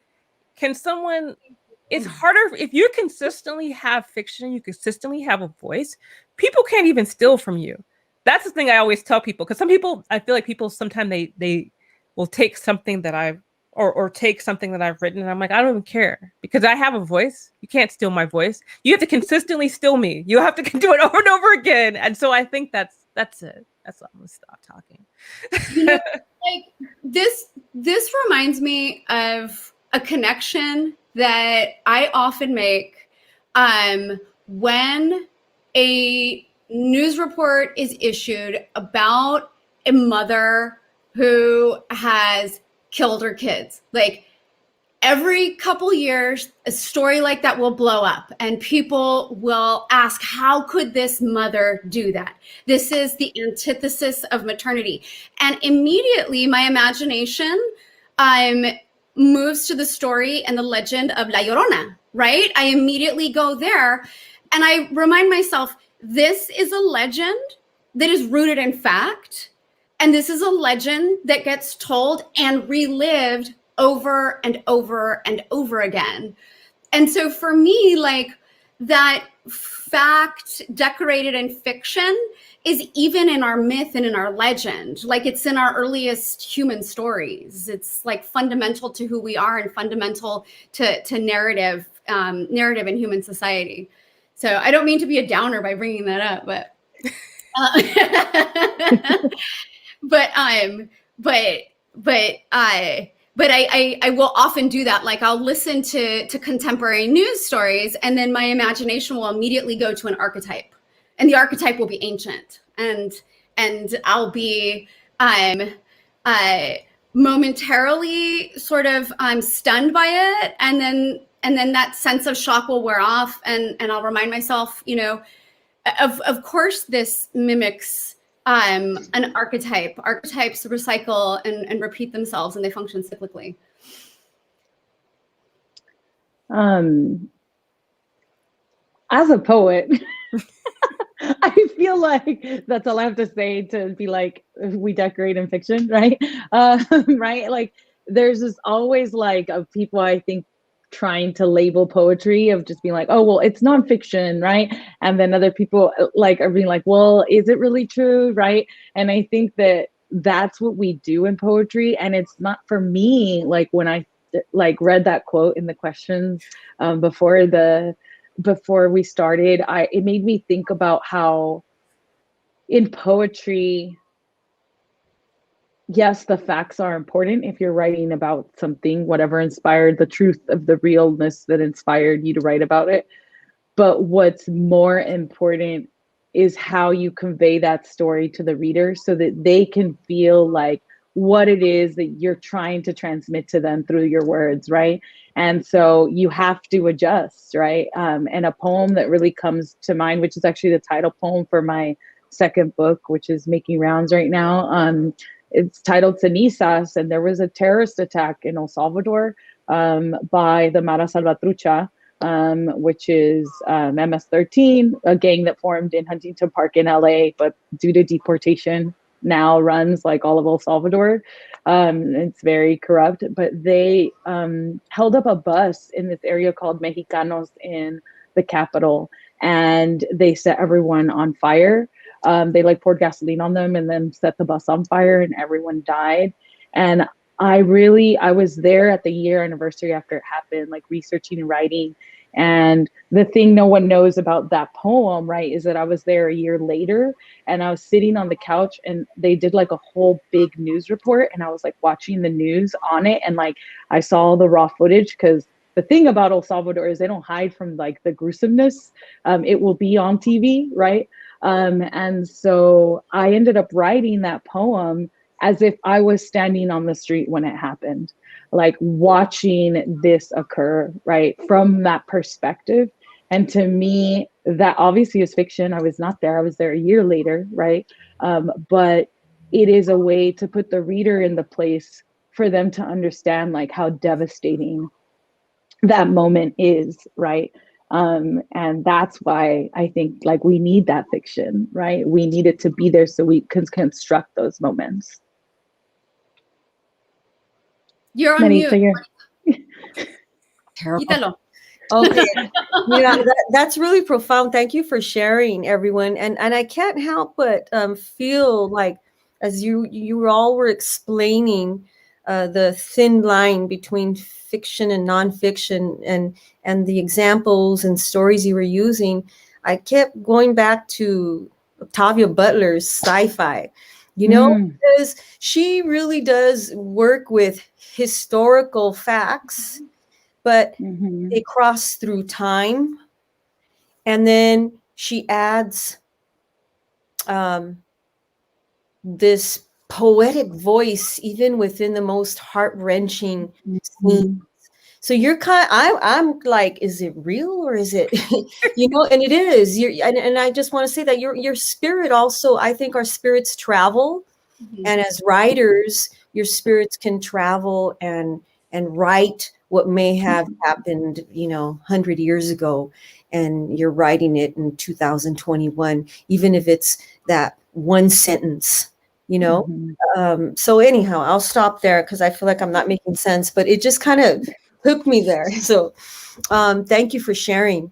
D: It's harder if you consistently have fiction, you consistently have a voice, people can't even steal from you. That's the thing I always tell people, because some people, I feel like people sometimes they will take something that I've or take something that I've written, and I'm like, I don't even care, because I have a voice. You can't steal my voice. You have to consistently steal me. You have to do it over and over again. And so I think that's it. That's what I'm gonna stop talking.
E: Like this reminds me of a connection that I often make when a news report is issued about a mother who has killed her kids. Like every couple years, a story like that will blow up and people will ask, how could this mother do that? This is the antithesis of maternity. And immediately my imagination moves to the story and the legend of La Llorona, right? I immediately go there and I remind myself, this is a legend that is rooted in fact. And this is a legend that gets told and relived over and over and over again. And so for me, like that fact decorated in fiction is even in our myth and in our legend. Like it's in our earliest human stories. It's like fundamental to who we are and fundamental to narrative in human society. So I don't mean to be a downer by bringing that up, but I will often do that. Like I'll listen to contemporary news stories, and then my imagination will immediately go to an archetype, and the archetype will be ancient, and I'll be momentarily sort of stunned by it, and then that sense of shock will wear off, and I'll remind myself, of course this mimics an archetype. Archetypes recycle and repeat themselves, and they function cyclically.
C: As a poet, I feel like that's all I have to say to be like, we decorate in fiction, right? Right? Like there's this always like of people, I think, trying to label poetry of just being like, oh, well, it's nonfiction, right? And then other people like are being like, well, is it really true, right? And I think that that's what we do in poetry. And it's not, for me, like when I like read that quote in the questions before we started, it made me think about how in poetry, yes, the facts are important if you're writing about something, whatever inspired the truth of the realness that inspired you to write about it. But what's more important is how you convey that story to the reader so that they can feel like what it is that you're trying to transmit to them through your words, right? And so you have to adjust, right? And a poem that really comes to mind, which is actually the title poem for my second book, which is making rounds right now, It's titled Cenizas, and there was a terrorist attack in El Salvador by the Mara Salvatrucha, which is MS-13, a gang that formed in Huntington Park in LA, but due to deportation now runs like all of El Salvador. It's very corrupt, but they held up a bus in this area called Mexicanos in the capital, and they set everyone on fire. They like poured gasoline on them and then set the bus on fire, and everyone died. And I was there at the year anniversary after it happened, like researching and writing. And the thing no one knows about that poem, right, is that I was there a year later, and I was sitting on the couch, and they did like a whole big news report, and I was like watching the news on it, and like I saw the raw footage, because the thing about El Salvador is they don't hide from like the gruesomeness. It will be on TV, right? And so I ended up writing that poem as if I was standing on the street when it happened, like watching this occur, right, from that perspective. And to me, that obviously is fiction. I was not there. I was there a year later, right? But it is a way to put the reader in the place for them to understand like how devastating that moment is, right? And that's why I think like we need that fiction, right? We need it to be there so we can construct those moments.
E: You're on mute.
A: Terrible. Okay. Yeah, that's really profound. Thank you for sharing, everyone. And I can't help but feel like, as you all were explaining the thin line between fiction and nonfiction, and the examples and stories you were using, I kept going back to Octavia Butler's sci-fi, because she really does work with historical facts, but they cross through time. And then she adds this poetic voice, even within the most heart-wrenching scenes. So you're I'm like, is it real or is it, and it is. And I just want to say that your spirit also, I think our spirits travel. And as writers, your spirits can travel and write what may have happened, 100 years ago, and you're writing it in 2021, even if it's that one sentence, So anyhow, I'll stop there because I feel like I'm not making sense, but it just kind of hooked me there. So thank you for sharing.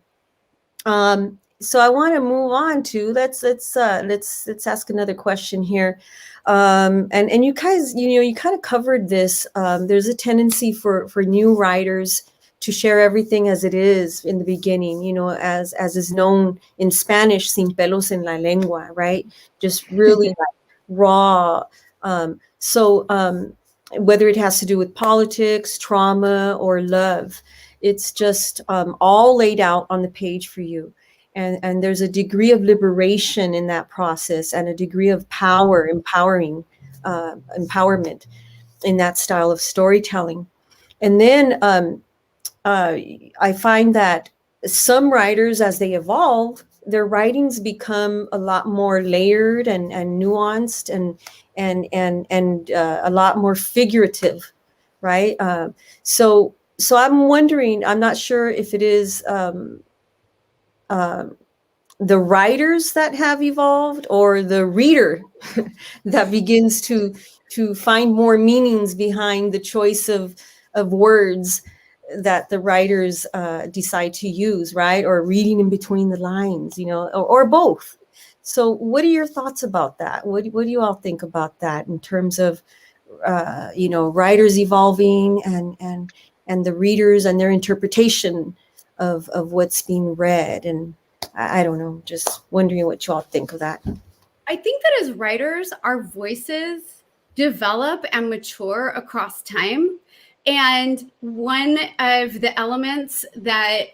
A: So I want to move on to let's ask another question here. And you guys, you kind of covered this. There's a tendency for new writers to share everything as it is in the beginning, as is known in Spanish, sin pelos en la lengua, right? Just really like raw. So whether it has to do with politics, trauma, or love, it's just all laid out on the page for you. And there's a degree of liberation in that process, and a degree of empowerment in that style of storytelling. And then I find that some writers, as they evolve, their writings become a lot more layered and nuanced and a lot more figurative, right? So I'm wondering, I'm not sure if it is the writers that have evolved, or the reader that begins to find more meanings behind the choice of words that the writers decide to use, right? Or reading in between the lines, or both. So what are your thoughts about that? What do you all think about that in terms of writers evolving and the readers and their interpretation of what's being read? And I don't know, just wondering what you all think of that.
E: I think that as writers, our voices develop and mature across time. And one of the elements that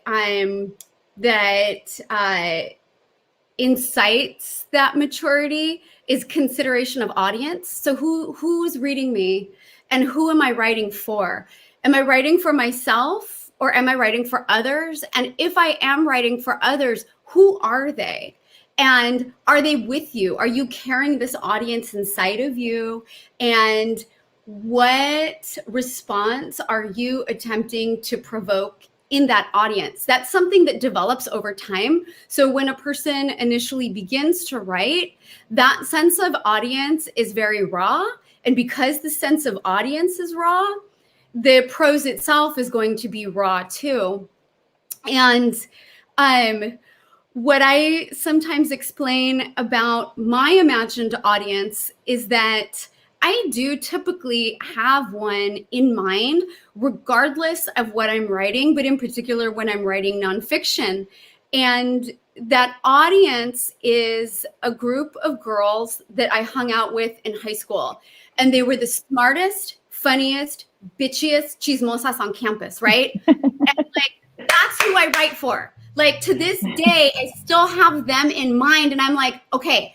E: incites that maturity is consideration of audience. So who's reading me, and who am I writing for? Am I writing for myself, or am I writing for others? And if I am writing for others, who are they? And are they with you? Are you carrying this audience inside of you? And what response are you attempting to provoke in that audience? That's something that develops over time. So when a person initially begins to write, that sense of audience is very raw. And because the sense of audience is raw, the prose itself is going to be raw too. And what I sometimes explain about my imagined audience is that I do typically have one in mind, regardless of what I'm writing, but in particular when I'm writing nonfiction. And that audience is a group of girls that I hung out with in high school. And they were the smartest, funniest, bitchiest chismosas on campus, right? And like, that's who I write for. Like, to this day, I still have them in mind. And I'm like, okay,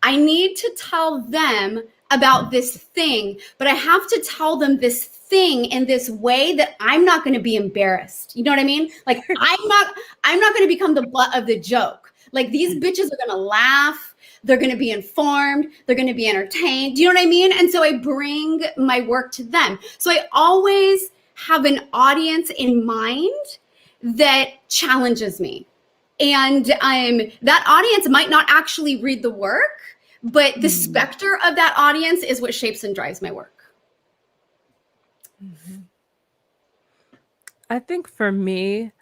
E: I need to tell them about this thing, but I have to tell them this thing in this way that I'm not going to be embarrassed. You know what I mean? Like, I'm not going to become the butt of the joke. Like, these bitches are going to laugh. They're going to be informed. They're going to be entertained. Do you know what I mean? And so I bring my work to them. So I always have an audience in mind that challenges me. And that audience might not actually read the work, but the specter of that audience is what shapes and drives my work.
D: I think for me,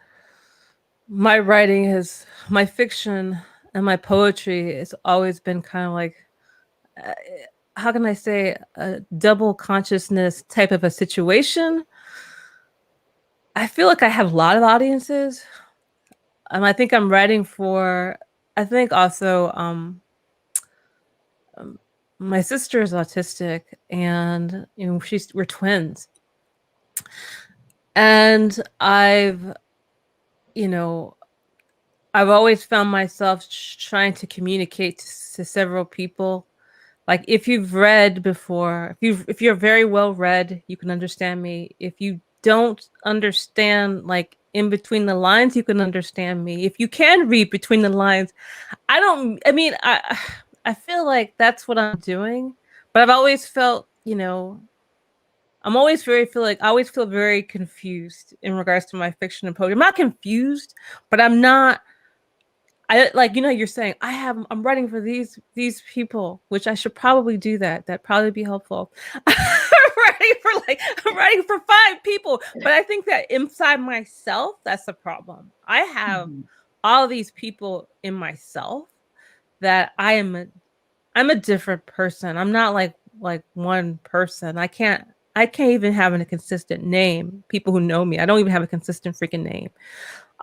D: my fiction and my poetry has always been kind of like, how can I say, a double consciousness type of a situation. I feel like I have a lot of audiences. I think I'm writing for, I think also my sister is autistic, and we're twins. And I've always found myself trying to communicate to several people. Like, if you've read before, if you're very well read, you can understand me. If you don't understand, like, in between the lines, you can understand me. If you can read between the lines, I feel like that's what I'm doing. But I've always felt, I always feel very confused in regards to my fiction and poetry. I'm not confused, but I'm not. You're saying I'm writing for these people, which I should probably do that. That'd probably be helpful. I'm writing for 5 people, but I think that inside myself, that's the problem. I have all these people in myself that I'm a different person. I'm not like one person. I can't even have a consistent name. People who know me, I don't even have a consistent freaking name.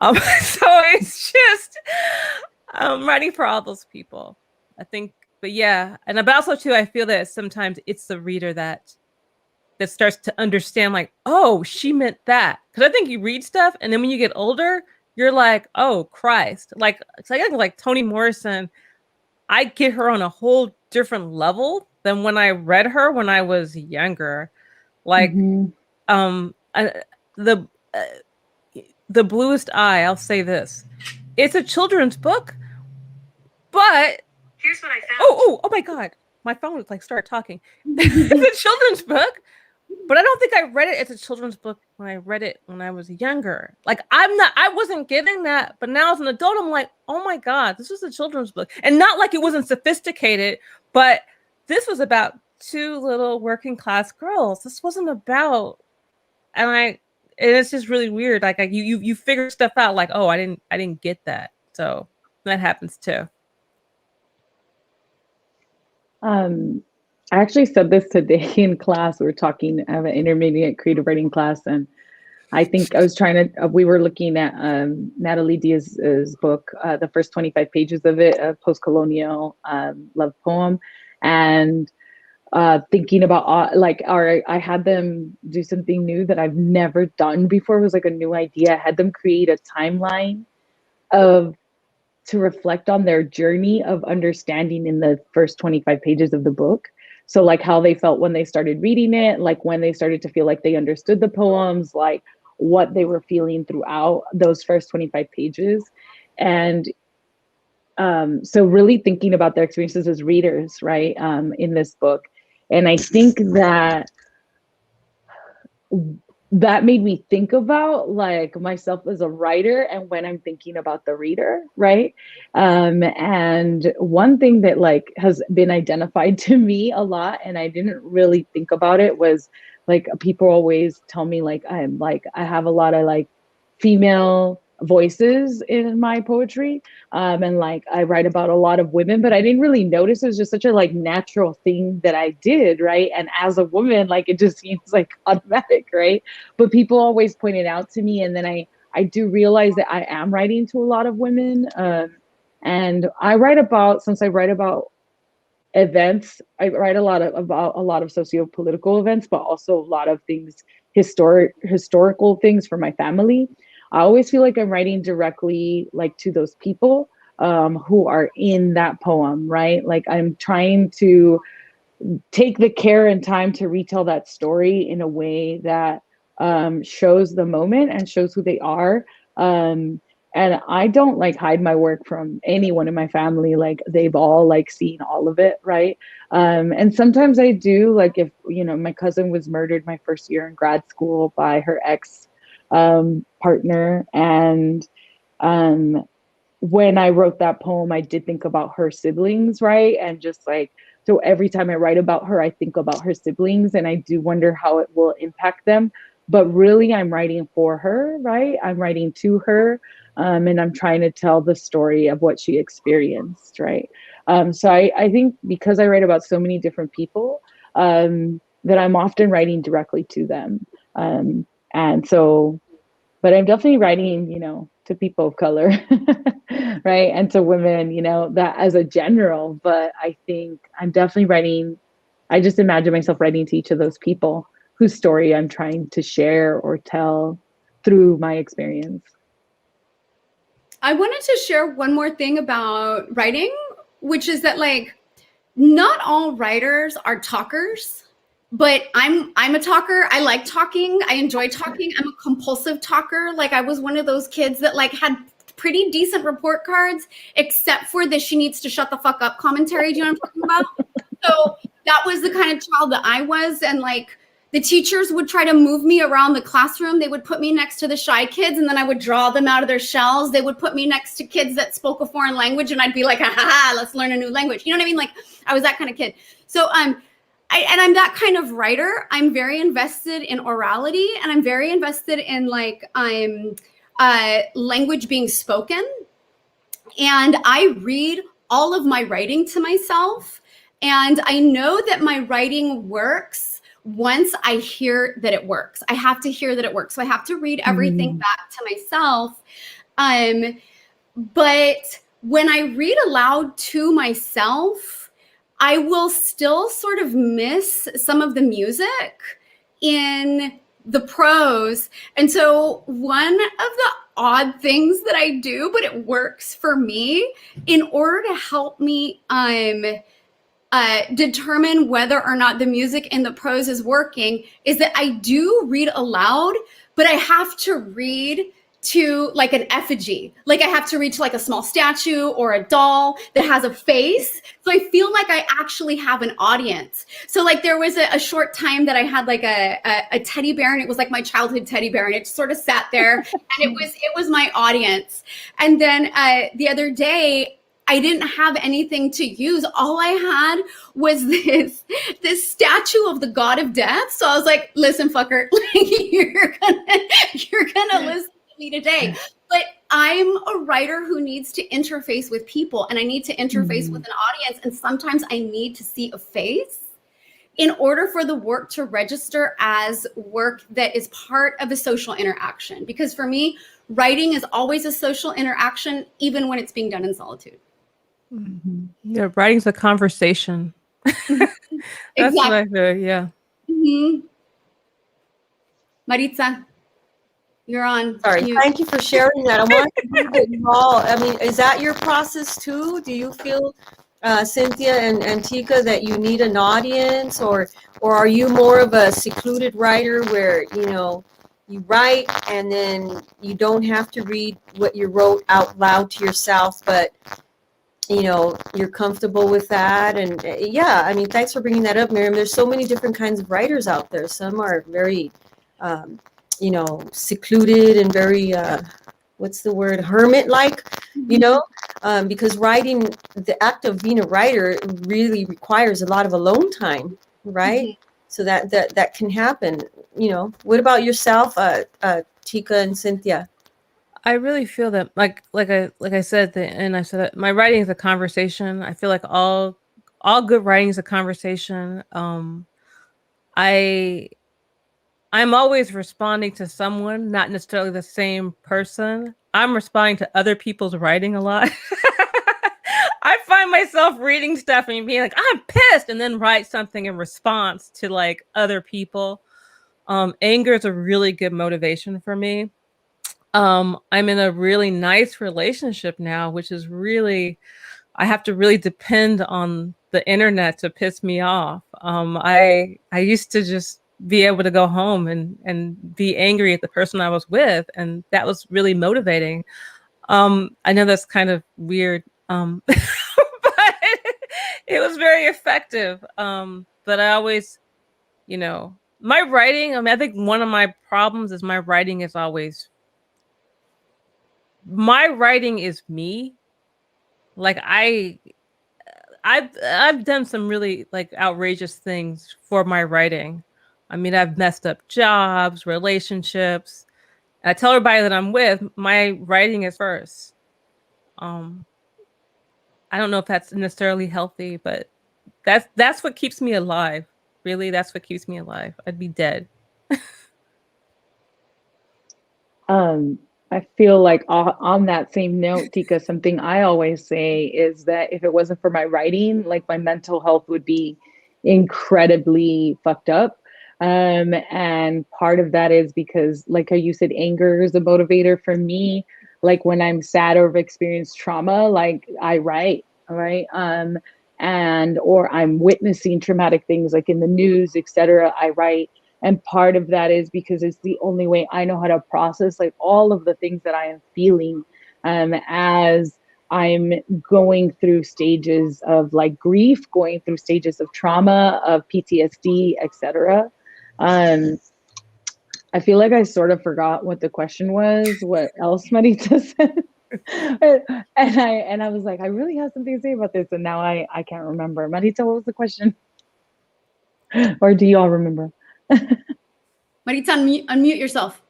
D: So it's just I'm writing for all those people, I think. But yeah, but also too, I feel that sometimes it's the reader that starts to understand, like, oh, she meant that. Because I think you read stuff, and then when you get older, you're like, oh Christ, like it's like Toni Morrison. I get her on a whole different level than when I read her when I was younger. Like, the Bluest Eye, I'll say this. It's a children's book, but
F: here's what I found.
D: Oh my God. My phone was started talking. It's a children's book, but I don't think I read it as a children's book when I read it when I was younger. Like, I wasn't getting that, but now as an adult, I'm like, oh my God, this was a children's book. And not like it wasn't sophisticated, but this was about 2 little working class girls. This wasn't about, and it's just really weird. Like you figure stuff out, like, oh, I didn't get that. So that happens too.
C: I actually said this today in class. We were talking, I have an intermediate creative writing class, and I think we were looking at Natalie Diaz's book, the first 25 pages of it, a post-colonial love poem, and thinking about I had them do something new that I've never done before. It was like a new idea. I had them create a timeline to reflect on their journey of understanding in the first 25 pages of the book. So like how they felt when they started reading it, like when they started to feel like they understood the poems, like what they were feeling throughout those first 25 pages. And so really thinking about their experiences as readers, right, in this book. And I think that made me think about like myself as a writer and when I'm thinking about the reader, right? And one thing that like has been identified to me a lot, and I didn't really think about it, was like people always tell me like I have a lot of like female voices in my poetry, and like I write about a lot of women, but I didn't really notice it was just such a like natural thing that I did, right? And as a woman, like it just seems like automatic, right? But people always point it out to me, and then I do realize that I am writing to a lot of women, and I write about, since I write about events, I write about a lot of socio-political events, but also a lot of things, historical things for my family. I always feel like I'm writing directly like to those people who are in that poem, right? Like I'm trying to take the care and time to retell that story in a way that shows the moment and shows who they are. And I don't like hide my work from anyone in my family. Like they've all like seen all of it, right? And sometimes I do, like if, you know, my cousin was murdered my first year in grad school by her ex partner. And when I wrote that poem, I did think about her siblings, right? And just like, so every time I write about her, I think about her siblings, and I do wonder how it will impact them. But really, I'm writing for her, right? I'm writing to her, and I'm trying to tell the story of what she experienced, right? So I think because I write about so many different people, that I'm often writing directly to them. And so, but I'm definitely writing, you know, to people of color, right? And to women, you know, that as a general. But I think I'm definitely writing, I just imagine myself writing to each of those people whose story I'm trying to share or tell through my experience.
E: I wanted to share one more thing about writing, which is that like not all writers are talkers. But I'm a talker. I like talking. I enjoy talking. I'm a compulsive talker. Like I was one of those kids that like had pretty decent report cards, except for the "she needs to shut the fuck up" commentary. Do you know what I'm talking about? So that was the kind of child that I was. And like the teachers would try to move me around the classroom. They would put me next to the shy kids, and then I would draw them out of their shells. They would put me next to kids that spoke a foreign language, and I'd be like, ha ha ha, let's learn a new language. You know what I mean? Like I was that kind of kid. So and I'm that kind of writer. I'm very invested in orality, and I'm very invested in like language being spoken. And I read all of my writing to myself, and I know that my writing works once I hear that it works. I have to hear that it works. So I have to read everything back to myself. But when I read aloud to myself, I will still sort of miss some of the music in the prose. And so one of the odd things that I do, but it works for me, in order to help me determine whether or not the music in the prose is working, is that I do read aloud, but I have to read to like an effigy. Like I have to read to like a small statue or a doll that has a face. So I feel like I actually have an audience. So like there was a short time that I had like a teddy bear, and it was like my childhood teddy bear, and it just sort of sat there, and it was my audience. And then the other day, I didn't have anything to use. All I had was this statue of the god of death. So I was like, listen, fucker, you're gonna listen to me today. But I'm a writer who needs to interface with people, and I need to interface with an audience. And sometimes I need to see a face in order for the work to register as work that is part of a social interaction. Because for me, writing is always a social interaction, even when it's being done in solitude.
D: Yeah, writing's a conversation. That's
E: Exactly.
D: what I feel, yeah.
E: Maritza, you're on.
A: Sorry, thank you for sharing that. I want to get involved. I mean, is that your process too? Do you feel, Cynthia and Teka, that you need an audience, or are you more of a secluded writer where, you know, you write and then you don't have to read what you wrote out loud to yourself, but you're comfortable with that. And yeah, I mean, thanks for bringing that up, Miriam. There's so many different kinds of writers out there. Some are very, secluded and very, what's the word, hermit-like, because writing, the act of being a writer really requires a lot of alone time, right?
E: Mhm.
A: So that can happen. What about yourself, Teka and Cynthia?
D: I really feel that, like I said, and I said that my writing is a conversation. I feel like all good writing is a conversation. I I'm always responding to someone, not necessarily the same person. I'm responding to other people's writing a lot. I find myself reading stuff and being like, I'm pissed, and then write something in response to like other people. Anger is a really good motivation for me. I'm in a really nice relationship now, which is really, I have to really depend on the internet to piss me off. I used to just be able to go home and be angry at the person I was with, and that was really motivating. I know that's kind of weird, but it was very effective. But I always, my writing. I mean, I think one of my problems is my writing is me. Like I've done some really like outrageous things for my writing. I mean, I've messed up jobs, relationships. And I tell everybody that I'm with, my writing is first. Um, I don't know if that's necessarily healthy, but that's what keeps me alive. Really, that's what keeps me alive. I'd be dead.
C: I feel like on that same note, Tika, something I always say is that if it wasn't for my writing, like my mental health would be incredibly fucked up. And part of that is because, like how you said, anger is a motivator for me. Like when I'm sad or have experienced trauma, like I write, right? And or I'm witnessing traumatic things like in the news, etc. I write. And part of that is because it's the only way I know how to process like all of the things that I am feeling as I'm going through stages of like grief, going through stages of trauma, of PTSD, etc. I feel like I sort of forgot what the question was, what else Marita said. and I was like, I really have something to say about this, and now I can't remember. Marita, what was the question? Or do you all remember?
E: Maritza, unmute yourself.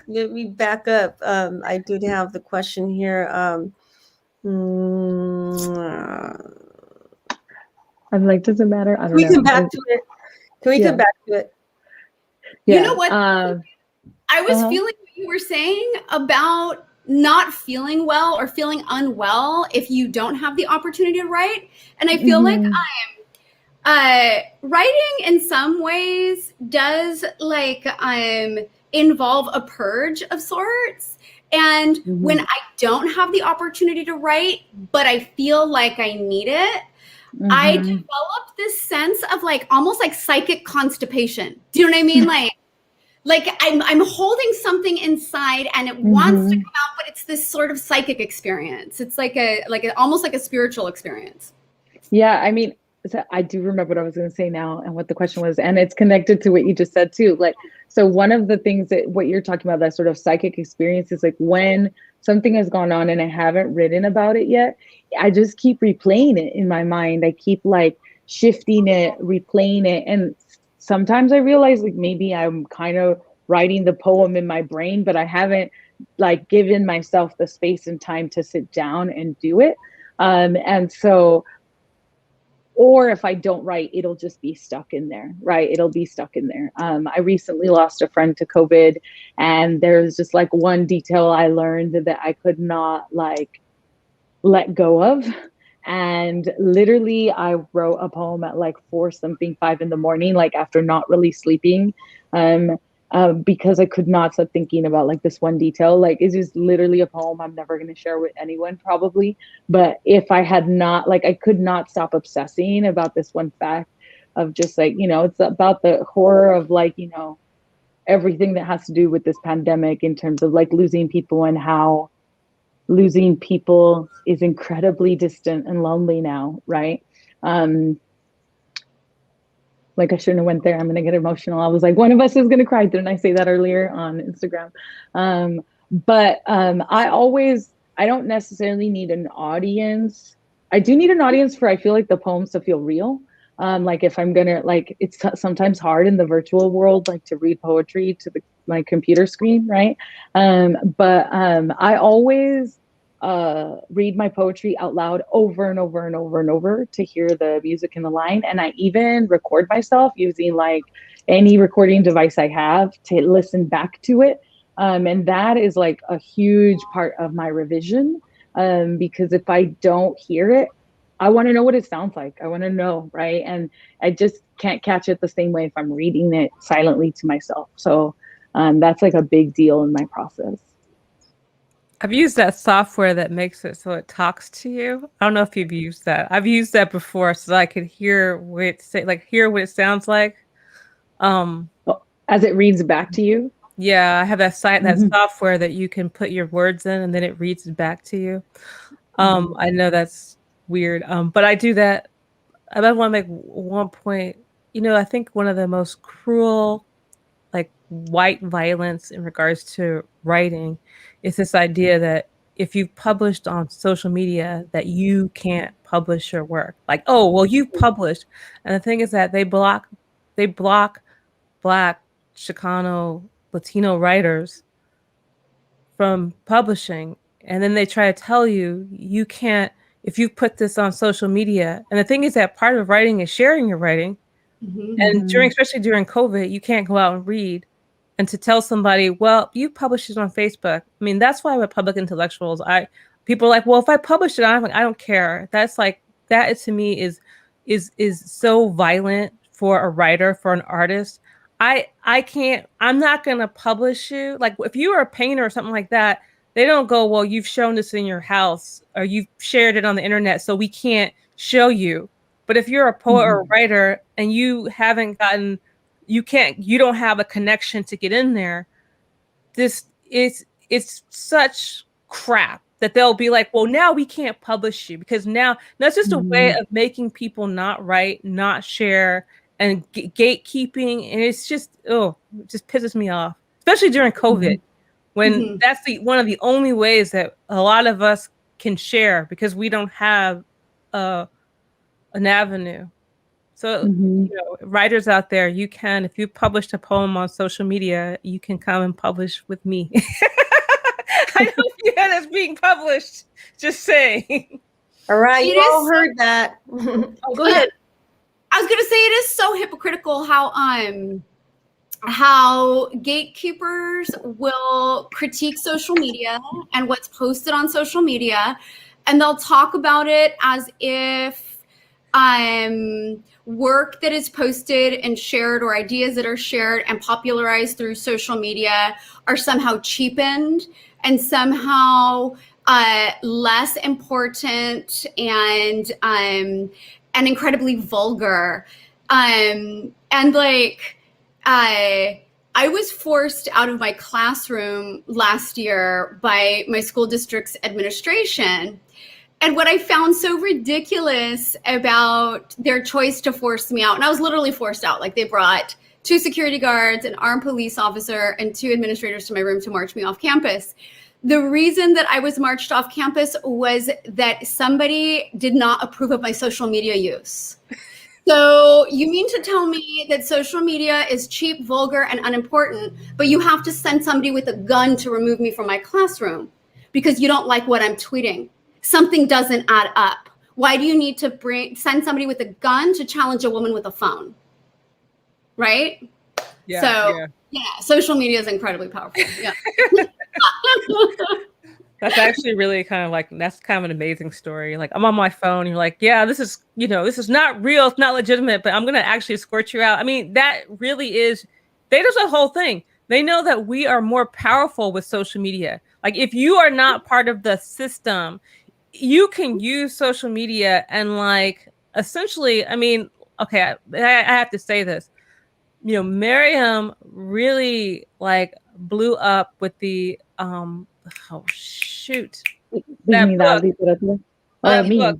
A: Let me back up. I did have the question here.
C: I'm like, does it matter? I don't know.
A: We come back to it. Can we come back to it?
C: Yeah.
E: You know what? I was feeling what you were saying about not feeling well or feeling unwell if you don't have the opportunity to write. And I feel like writing in some ways does like involve a purge of sorts. And when I don't have the opportunity to write, but I feel like I need it, I developed this sense of like almost like psychic constipation. Do you know what I mean? Like I'm holding something inside and it wants to come out, but it's this sort of psychic experience. It's like almost like a spiritual experience.
C: Yeah, I mean, so I do remember what I was going to say now and what the question was, and it's connected to what you just said too. Like, so one of the things that what you're talking about, that sort of psychic experience, is like when something has gone on and I haven't written about it yet, I just keep replaying it in my mind. I keep like shifting it, replaying it, and sometimes I realize like maybe I'm kind of writing the poem in my brain, but I haven't like given myself the space and time to sit down and do it. And so, or if I don't write, it'll just be stuck in there, right? It'll be stuck in there. I recently lost a friend to COVID, and there's just like one detail I learned that I could not like let go of. And literally I wrote a poem at like 5 in the morning, like after not really sleeping, because I could not stop thinking about like this one detail. Like it's just literally a poem I'm never going to share with anyone probably. But if I had not, like I could not stop obsessing about this one fact of just like, it's about the horror of like, everything that has to do with this pandemic in terms of like losing people and how losing people is incredibly distant and lonely now, right? Like I shouldn't have went there. I'm gonna get emotional. I was like, one of us is gonna cry. Didn't I say that earlier on Instagram? I don't necessarily need an audience. I do need an audience for, I feel like, the poems to feel real. Like if I'm gonna, like, it's sometimes hard in the virtual world, like to read poetry to my computer screen, right? I always read my poetry out loud over and over and over and over to hear the music in the line. And I even record myself using like any recording device I have to listen back to it. And that is like a huge part of my revision. Because if I don't hear it, I want to know what it sounds like. I want to know, right? And I just can't catch it the same way if I'm reading it silently to myself. So that's like a big deal in my process.
D: I've used that software that makes it so it talks to you. I don't know if you've used that. I've used that before so that I could hear what it sounds like.
C: As it reads back to you.
D: Yeah, I have that software that you can put your words in and then it reads it back to you. I know that's weird. But I do that. I want to make one point. I think one of the most cruel, like, white violence in regards to writing is this idea that if you've published on social media that you can't publish your work. Like, oh, well, you've published. And the thing is that they block Black, Chicano, Latino writers from publishing. And then they try to tell you can't, if you put this on social media. And the thing is that part of writing is sharing your writing. And especially during COVID, you can't go out and read. And to tell somebody, well, you published it on Facebook. I mean, that's why with public intellectuals, people are like, well, if I publish it, I don't care. That's like, that to me is so violent for a writer, for an artist. I'm not going to publish you. Like if you are a painter or something like that, they don't go, well, you've shown this in your house or you've shared it on the internet, so we can't show you. But if you're a poet or a writer and you don't have a connection to get in there, it's such crap that they'll be like, well, now we can't publish you because now that's just a way of making people not write, not share, and gatekeeping. And it's just, it just pisses me off, especially during COVID, when that's one of the only ways that a lot of us can share because we don't have an avenue. So, writers out there, you can, if you published a poem on social media, you can come and publish with me. I know it's being published. Just saying.
A: All right, you all heard that.
B: Oh, go ahead.
E: I was going to say it is so hypocritical how gatekeepers will critique social media and what's posted on social media, and they'll talk about it as if work that is posted and shared or ideas that are shared and popularized through social media are somehow cheapened and somehow less important and incredibly vulgar. And like, I was forced out of my classroom last year by my school district's administration. And what I found so ridiculous about their choice to force me out, and I was literally forced out, like they brought 2 security guards, an armed police officer, and 2 administrators to my room to march me off campus. The reason that I was marched off campus was that somebody did not approve of my social media use. So you mean to tell me that social media is cheap, vulgar, and unimportant, but you have to send somebody with a gun to remove me from my classroom because you don't like what I'm tweeting? Something doesn't add up. Why do you need to send somebody with a gun to challenge a woman with a phone? Right? Yeah. Social media is incredidly powerful. Yeah.
D: That's actually really that's kind of an amazing story. Like I'm on my phone, you're like, yeah, this is not real, it's not legitimate, but I'm going to actually escort you out. I mean, that really is, they do the whole thing. They know that we are more powerful with social media. Like if you are not part of the system, you can use social media and like essentially, I mean, okay, I have to say this. Myrium really like blew up with the oh shoot, that book.
C: literatura.
D: That
C: Me.
D: book.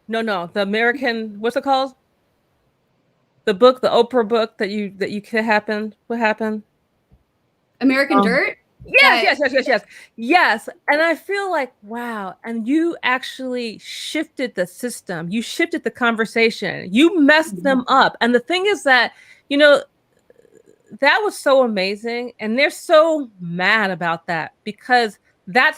D: No. The American, what's it called? The book, the Oprah book that you could happen. What happened?
E: American Dirt.
D: Yes. And I feel like, wow. And you actually shifted the system. You shifted the conversation. You messed them up. And the thing is that, that was so amazing. And they're so mad about that because that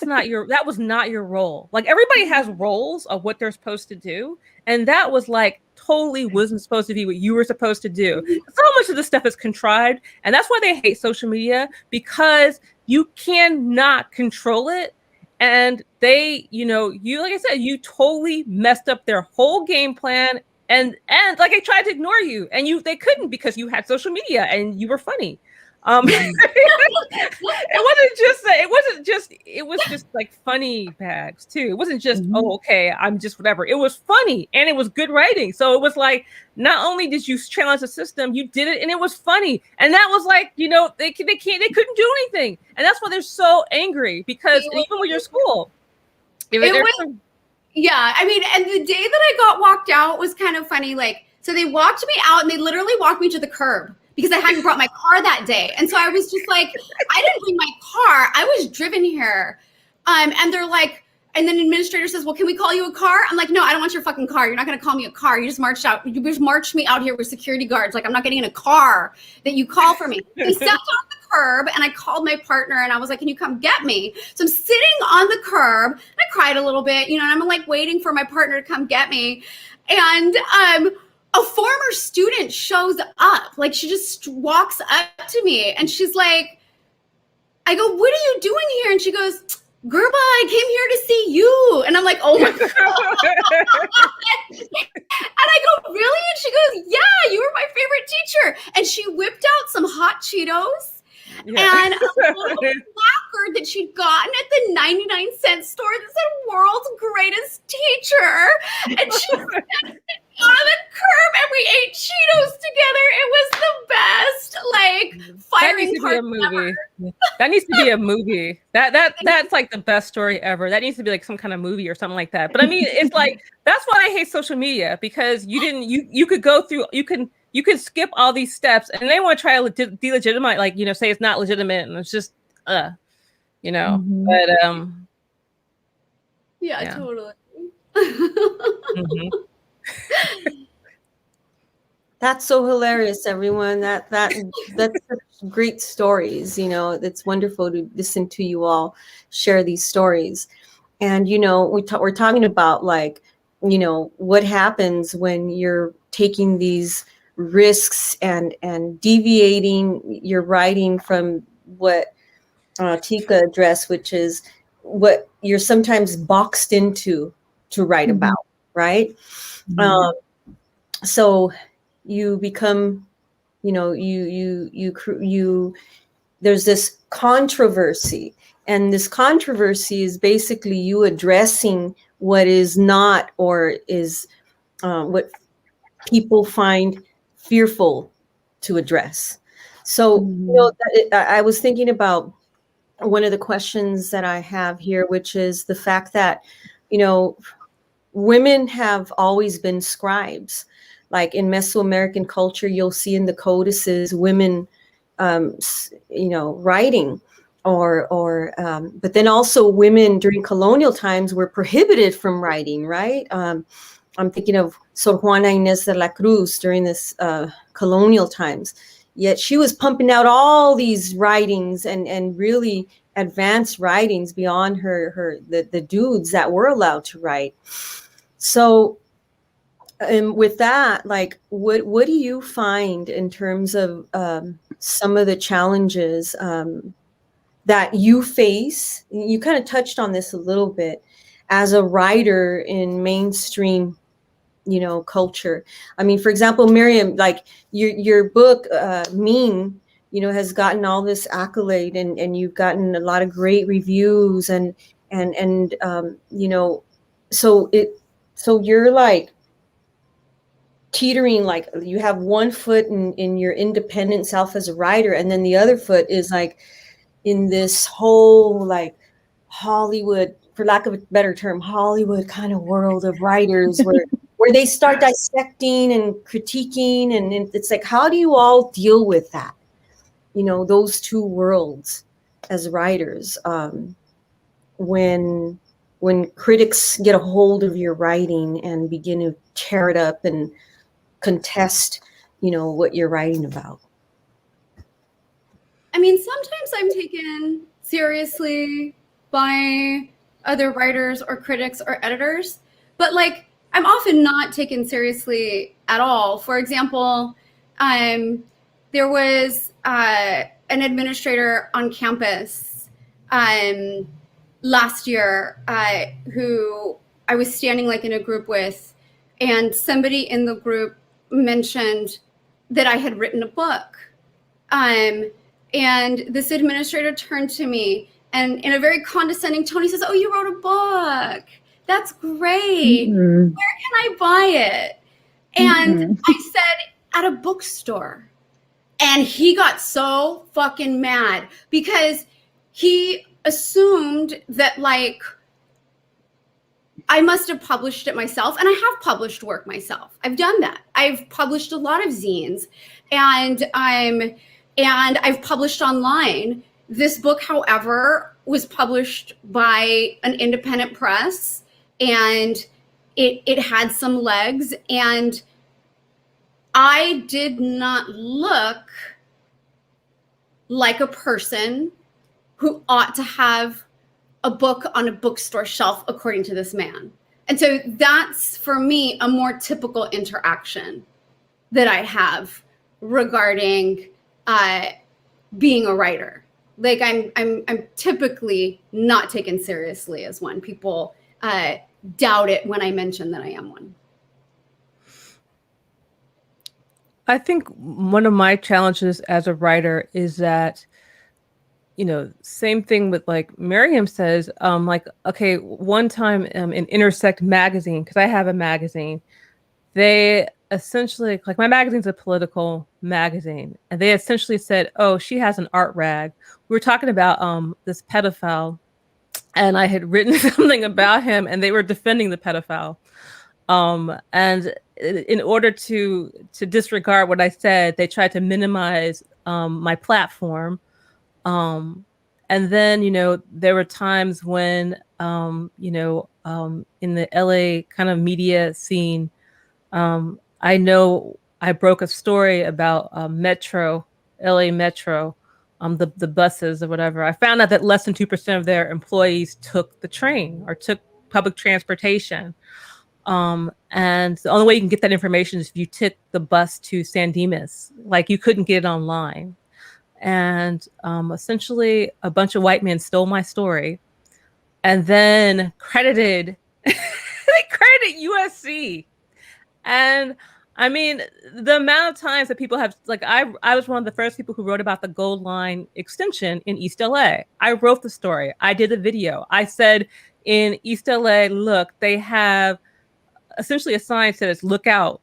D: was not your role. Like everybody has roles of what they're supposed to do. And that was like totally wasn't supposed to be what you were supposed to do. So much of this stuff is contrived. And that's why they hate social media, because you cannot control it. And they, you, like I said, you totally messed up their whole game plan. And like I tried to ignore you, and they couldn't because you had social media and you were funny. It was just like funny bags too. It wasn't just oh okay, I'm just whatever. It was funny and it was good writing. So it was like not only did you challenge the system, you did it and it was funny. And that was like they couldn't do anything, and that's why they're so angry because even with your school,
E: yeah, I mean, and the day that I got walked out was kind of funny. Like, so they walked me out and they literally walked me to the curb because I hadn't brought my car that day. And so I was just like, I didn't bring my car. I was driven here. And they're like, and then the administrator says, well, can we call you a car? I'm like, no, I don't want your fucking car. You're not going to call me a car. You just marched me out here with security guards. Like, I'm not getting in a car that you call for me. They stepped on the curb and I called my partner and I was like, can you come get me? So I'm sitting on the curb and I cried a little bit, and I'm like waiting for my partner to come get me. And a former student shows up. Like, she just walks up to me and she's like, I go, what are you doing here? And she goes, Gurba, I came here to see you. And I'm like, oh my God. And I go, really? And she goes, yeah, you were my favorite teacher. And she whipped out some hot Cheetos and a little placard that she'd gotten at the 99-cent store that said world's greatest teacher. And she sat on the curb and we ate Cheetos together. It was the best, like, firing part ever.
D: That needs to be a movie. That's like the best story ever. That needs to be like some kind of movie or something like that. But I mean, it's like, that's why I hate social media, because you could go through, you can skip all these steps, and they want to try to delegitimize, like, say it's not legitimate, and it's just, but
E: yeah. Totally.
A: That's so hilarious, everyone. That's such great stories. It's wonderful to listen to you all share these stories. And we're talking about, like, what happens when you're taking these risks and deviating your writing from what Teka addressed, which is what you're sometimes boxed into to write about, right? So you become, there's this controversy, and this controversy is basically you addressing what is not, or is what people find fearful to address. So, I was thinking about one of the questions that I have here, which is the fact that, women have always been scribes. Like in Mesoamerican culture, you'll see in the codices women, writing, but then also women during colonial times were prohibited from writing, right? I'm thinking of Sor Juana Inés de la Cruz during this colonial times. Yet she was pumping out all these writings and really advanced writings beyond the dudes that were allowed to write. So, with that, like, what do you find in terms of some of the challenges that you face? You kind of touched on this a little bit as a writer in mainstream, culture. I mean, for example, Myrium, like your book, Mean, has gotten all this accolade, and you've gotten a lot of great reviews, and so you're like teetering, like you have one foot in your independent self as a writer, and then the other foot is like in this whole like Hollywood, for lack of a better term, Hollywood kind of world of writers where they start dissecting and critiquing, and it's like, how do you all deal with that? You know, those two worlds as writers, when critics get a hold of your writing and begin to tear it up and contest, you know, what you're writing about.
E: I mean, sometimes I'm taken seriously by other writers or critics or editors, but like I'm often not taken seriously at all. For example, there was an administrator on campus last year who I was standing like in a group with, and somebody in the group mentioned that I had written a book. And this administrator turned to me and in a very condescending tone, he says, "Oh, you wrote a book. That's great. Where can I buy it?" And I said, "At a bookstore." And he got so fucking mad because he assumed that like I must have published it myself, and I have published work myself. I've done that. I've published a lot of zines, and I've published online. This book, however, was published by an independent press, and it had some legs, and I did not look like a person who ought to have a book on a bookstore shelf, according to this man. And so that's, for me, a more typical interaction that I have regarding being a writer. Like I'm typically not taken seriously as one. People doubt it when I mention that I am one.
D: I think one of my challenges as a writer is that, you know, same thing with like Myrium says, like, okay, one time in Intersect magazine, because I have a magazine, they essentially, like my magazine's a political magazine, and they essentially said, "Oh, she has an art rag." We were talking about this pedophile, and I had written something about him, and they were defending the pedophile. And in order to disregard what I said, they tried to minimize my platform. And then, you know, there were times when, you know, in the LA kind of media scene, I know I broke a story about Metro, LA Metro, the buses or whatever. I found out that less than 2% of their employees took the train or took public transportation. And the only way you can get that information is if you took the bus to San Dimas. Like you couldn't get it online. And essentially a bunch of white men stole my story and then credited USC. And I mean, the amount of times that people have, like, I was one of the first people who wrote about the Gold Line extension in East LA. I wrote the story. I did a video. I said in East LA, look, they have essentially a sign that says "Look out."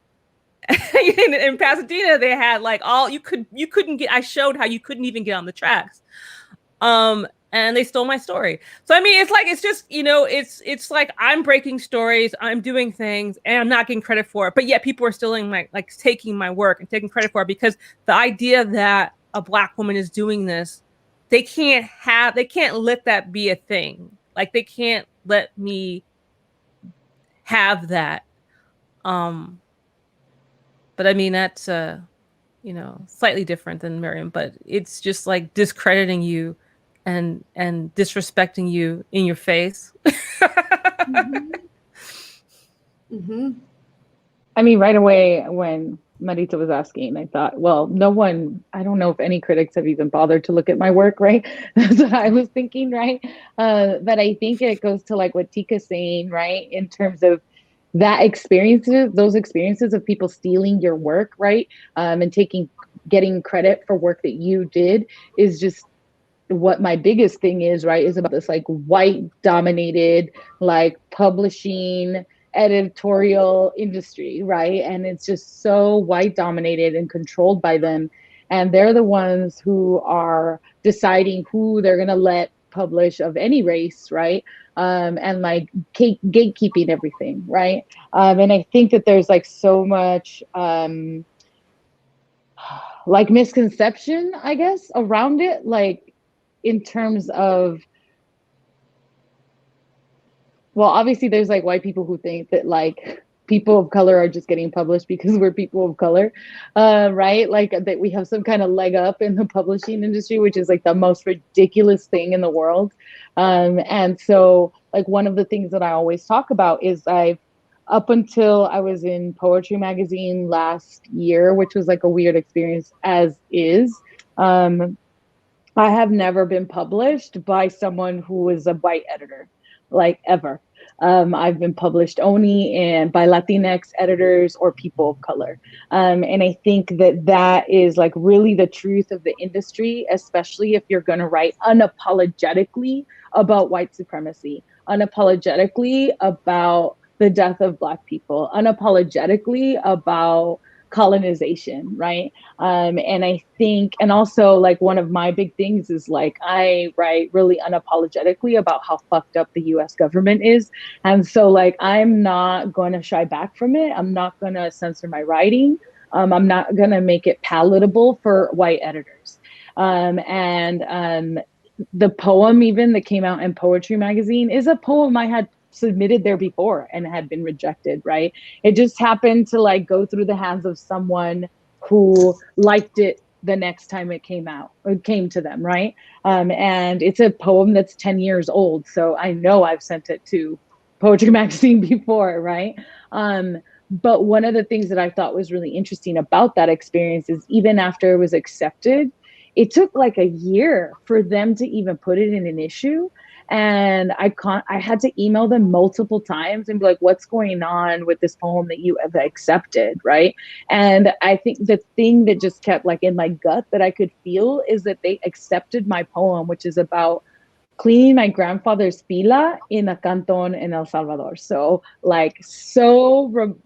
D: In Pasadena, they had like you couldn't get. I showed how you couldn't even get on the tracks, and they stole my story. So I mean, it's just, you know, it's like I'm breaking stories, I'm doing things, and I'm not getting credit for it. But yet people are still taking my work and taking credit for it, because the idea that a Black woman is doing this, they can't let that be a thing. Like they can't let me have that. But I mean, that's, you know, slightly different than Myrium, but it's just like discrediting you and disrespecting you in your face.
C: I mean, right away when Marita was asking, I thought, well, I don't know if any critics have even bothered to look at my work, right? That's what I was thinking, right? But I think it goes to like what Teka's saying, right? In terms of those experiences of people stealing your work, right? And getting credit for work that you did is just what my biggest thing is, right? Is about this like white dominated, like publishing editorial industry, right? And it's just so white dominated and controlled by them. And they're the ones who are deciding who they're going to let publish of any race, right? And like gatekeeping everything, right? And I think that there's like so much like misconception, I guess, around it, like in terms of, well, obviously there's like white people who think that like people of color are just getting published because we're people of color, right? Like that we have some kind of leg up in the publishing industry, which is like the most ridiculous thing in the world. And so like one of the things that I always talk about is up until I was in Poetry Magazine last year, which was like a weird experience as is. I have never been published by someone who is a white editor, like ever. I've been published only by Latinx editors or people of color. And I think that that is like really the truth of the industry, especially if you're going to write unapologetically about white supremacy, unapologetically about the death of Black people, unapologetically about colonization, right? And I think, and also like one of my big things is like I write really unapologetically about how fucked up the US government is. And so like I'm not going to shy back from it. I'm not going to censor my writing. I'm not going to make it palatable for white editors. The poem even that came out in Poetry Magazine is a poem I had submitted there before and had been rejected, right? It just happened to like go through the hands of someone who liked it the next time it came out, or came to them, right? And it's a poem that's 10 years old, so I know I've sent it to Poetry Magazine before, right? But one of the things that I thought was really interesting about that experience is even after it was accepted, it took like a year for them to even put it in an issue. And I had to email them multiple times and be like, what's going on with this poem that you have accepted, right? And I think the thing that just kept like in my gut that I could feel is that they accepted my poem, which is about cleaning my grandfather's pila in a canton in El Salvador. So like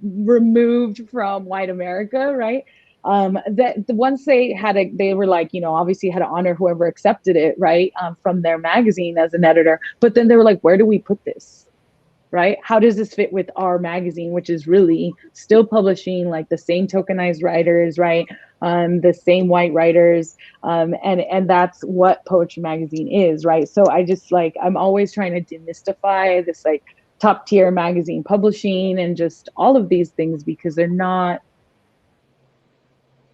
C: removed from white America, right? That once they were like, you know, obviously had to honor whoever accepted it, right, from their magazine as an editor. But then they were like, where do we put this, right? How does this fit with our magazine, which is really still publishing like the same tokenized writers, right? The same white writers, and that's what Poetry Magazine is, right? So I just like I'm always trying to demystify this like top tier magazine publishing and just all of these things because they're not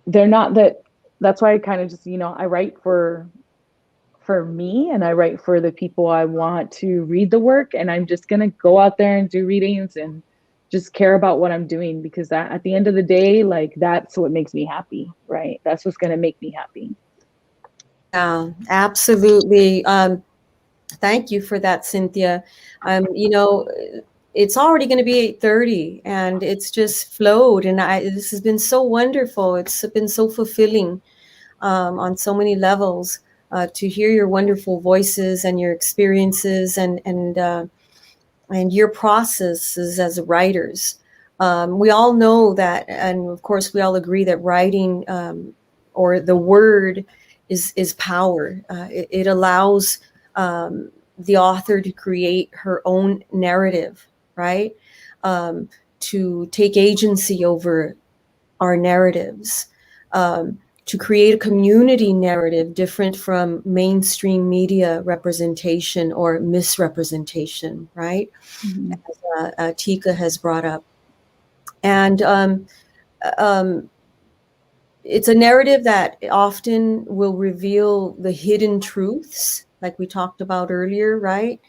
C: that. That's why I kind of just, you know, I write for me and I write for the people I want to read the work, and I'm just gonna go out there and do readings and just care about what I'm doing because that at the end of the day, like that's what makes me happy, right? That's what's gonna make me happy.
A: Yeah, absolutely. Thank you for that, Cynthia. You know, it's already going to be 8:30 and it's just flowed. And this has been so wonderful. It's been so fulfilling on so many levels to hear your wonderful voices and your experiences and your processes as writers. We all know that, and of course, we all agree that writing or the word is power. It allows the author to create her own narrative, right? To take agency over our narratives, to create a community narrative different from mainstream media representation or misrepresentation, right?
C: Mm-hmm.
A: As Teka has brought up. And it's a narrative that often will reveal the hidden truths, like we talked about earlier, right?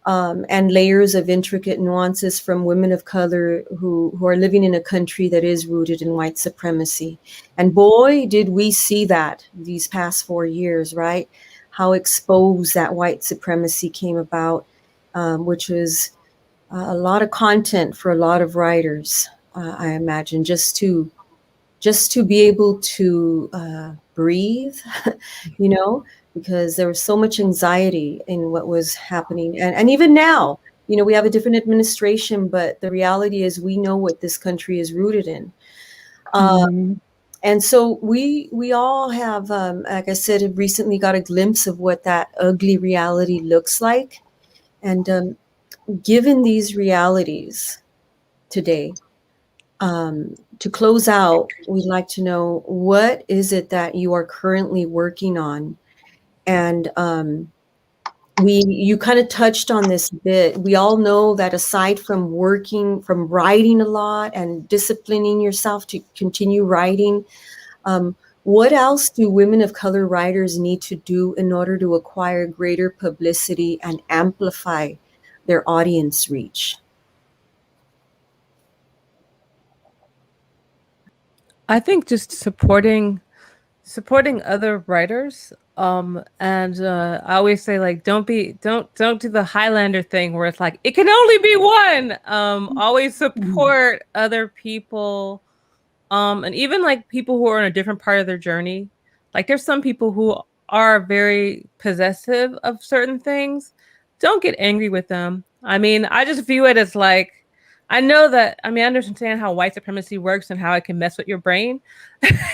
A: And layers of intricate nuances from women of color who are living in a country that is rooted in white supremacy. And boy, did we see that these past 4 years, right? How exposed that white supremacy came about, which was a lot of content for a lot of writers, I imagine, just to be able to breathe, because there was so much anxiety in what was happening. And even now, we have a different administration, but the reality is we know what this country is rooted in. And so we all have, like I said, have recently got a glimpse of what that ugly reality looks like. And given these realities today, to close out, we'd like to know, what is it that you are currently working on? And you kind of touched on this a bit. We all know that aside from writing a lot and disciplining yourself to continue writing, what else do women of color writers need to do in order to acquire greater publicity and amplify their audience reach?
D: I think just supporting other writers. And I always say, like, don't do the Highlander thing where it's like, it can only be one. Always support other people. And even like people who are in a different part of their journey. Like, there's some people who are very possessive of certain things. Don't get angry with them. I mean, I just view it as like, I understand how white supremacy works and how it can mess with your brain.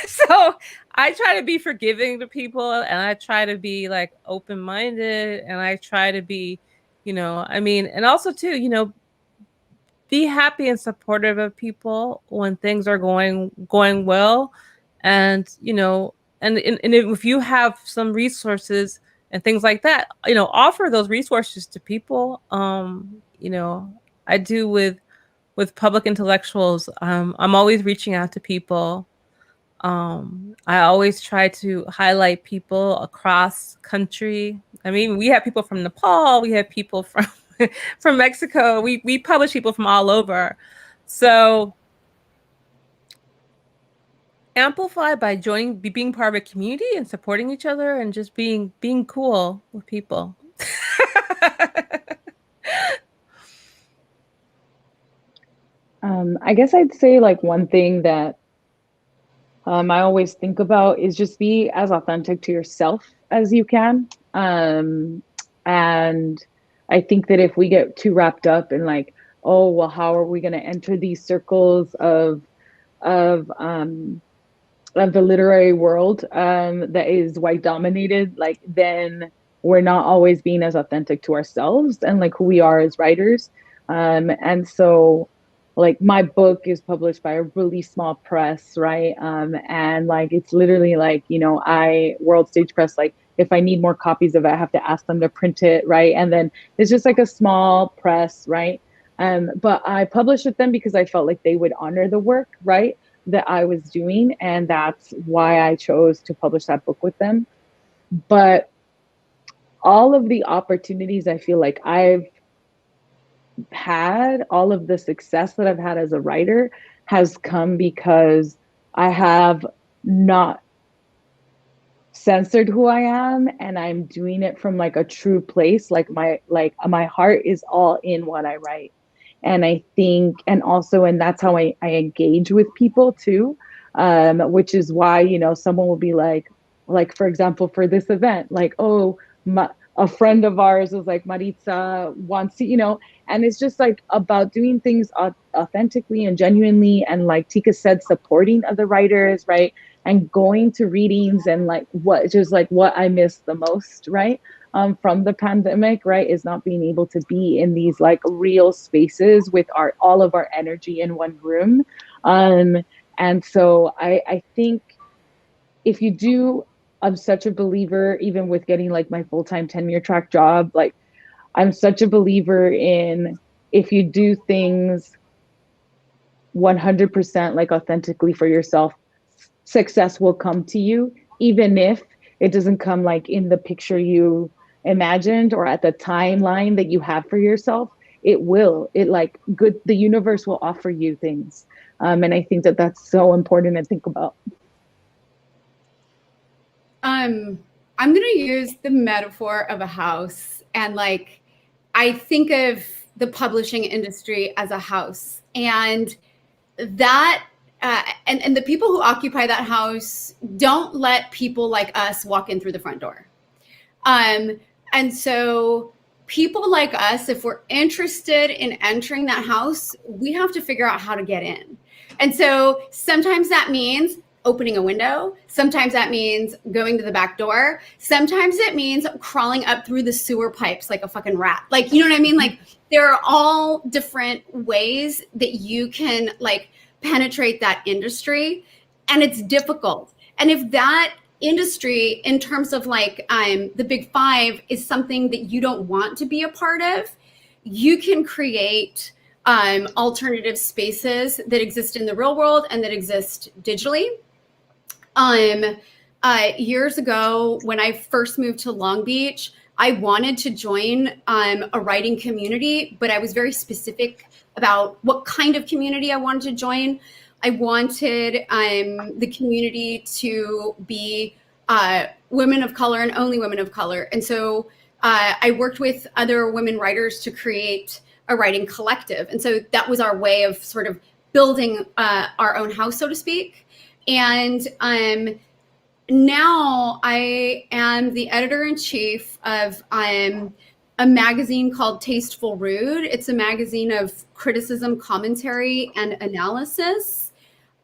D: So I try to be forgiving to people, and I try to be like open-minded, and I try to be, and also too, be happy and supportive of people when things are going well. And, and if you have some resources and things like that, offer those resources to people. I do with public intellectuals. I'm always reaching out to people. I always try to highlight people across country. I mean, we have people from Nepal, we have people from from Mexico. We publish people from all over. So amplify by being part of a community and supporting each other and just being cool with people.
C: I guess I'd say like one thing that I always think about is just be as authentic to yourself as you can. And I think that if we get too wrapped up in like, oh, well, how are we going to enter these circles of the literary world that is white dominated, like then we're not always being as authentic to ourselves and like who we are as writers. And so like my book is published by a really small press, right? And like it's literally like, World Stage Press, like if I need more copies of it, I have to ask them to print it, right? And then it's just like a small press, right? But I published with them because I felt like they would honor the work, right, that I was doing. And that's why I chose to publish that book with them. But all of the opportunities I feel like I've had, all of the success that I've had as a writer has come because I have not censored who I am, and I'm doing it from like a true place. Like my heart is all in what I write. And I think, and that's how I engage with people too, which is why, someone will be like, for example, for this event, like, oh, a friend of ours was like, Maritza wants to, and it's just like about doing things authentically and genuinely. And like Teka said, supporting other writers, right? And going to readings and like what I missed the most, right? From the pandemic, right, is not being able to be in these like real spaces with all of our energy in one room. And so I think if you do, I'm such a believer, even with getting like my full-time tenure track job, like I'm such a believer in if you do things 100% like authentically for yourself, success will come to you, even if it doesn't come like in the picture you imagined or at the timeline that you have for yourself. It will. The universe will offer you things. And I think that that's so important to think about.
E: I'm going to use the metaphor of a house, and like I think of the publishing industry as a house, and that and the people who occupy that house don't let people like us walk in through the front door. And so people like us, if we're interested in entering that house, we have to figure out how to get in. And so sometimes that means opening a window. Sometimes that means going to the back door. Sometimes it means crawling up through the sewer pipes like a fucking rat. Like, you know what I mean? Like, there are all different ways that you can like penetrate that industry, and it's difficult. And if that industry, in terms of like the big five, is something that you don't want to be a part of, you can create alternative spaces that exist in the real world and that exist digitally. Years ago, when I first moved to Long Beach, I wanted to join a writing community, but I was very specific about what kind of community I wanted to join. I wanted the community to be women of color and only women of color. And so I worked with other women writers to create a writing collective. And so that was our way of sort of building our own house, so to speak. And now I am the editor-in-chief of a magazine called Tasteful Rude. It's a magazine of criticism, commentary, and analysis.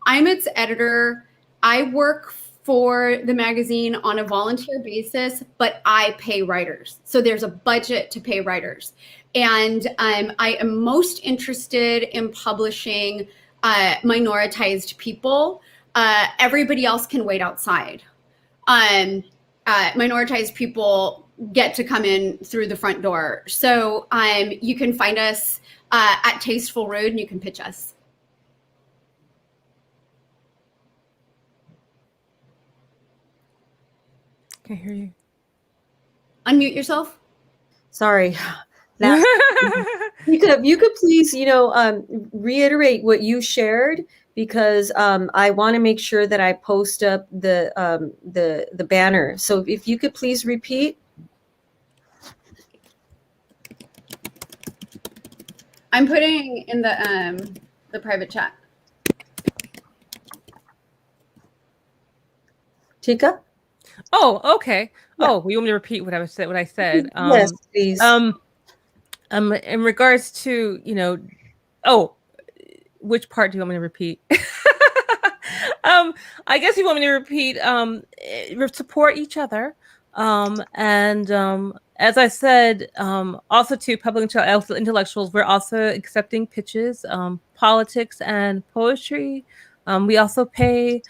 E: I'm its editor. I work for the magazine on a volunteer basis, but I pay writers. So there's a budget to pay writers. And I am most interested in publishing minoritized people. Everybody else can wait outside. Minoritized people get to come in through the front door. So you can find us at Tasteful Rude, and you can pitch us.
D: Can't hear you.
E: Unmute yourself.
A: Sorry. You could please, reiterate what you shared, because I want to make sure that I post up the banner. So if you could please repeat.
E: I'm putting in the private chat.
A: Teka?
D: Oh, okay.
A: Yeah.
D: Oh, you want me to repeat what I said?
A: Yes, please.
D: In regards to, which part do you want me to repeat? I guess you want me to repeat, support each other. And as I said, also to public intellectuals, we're also accepting pitches, politics and poetry. We also pay,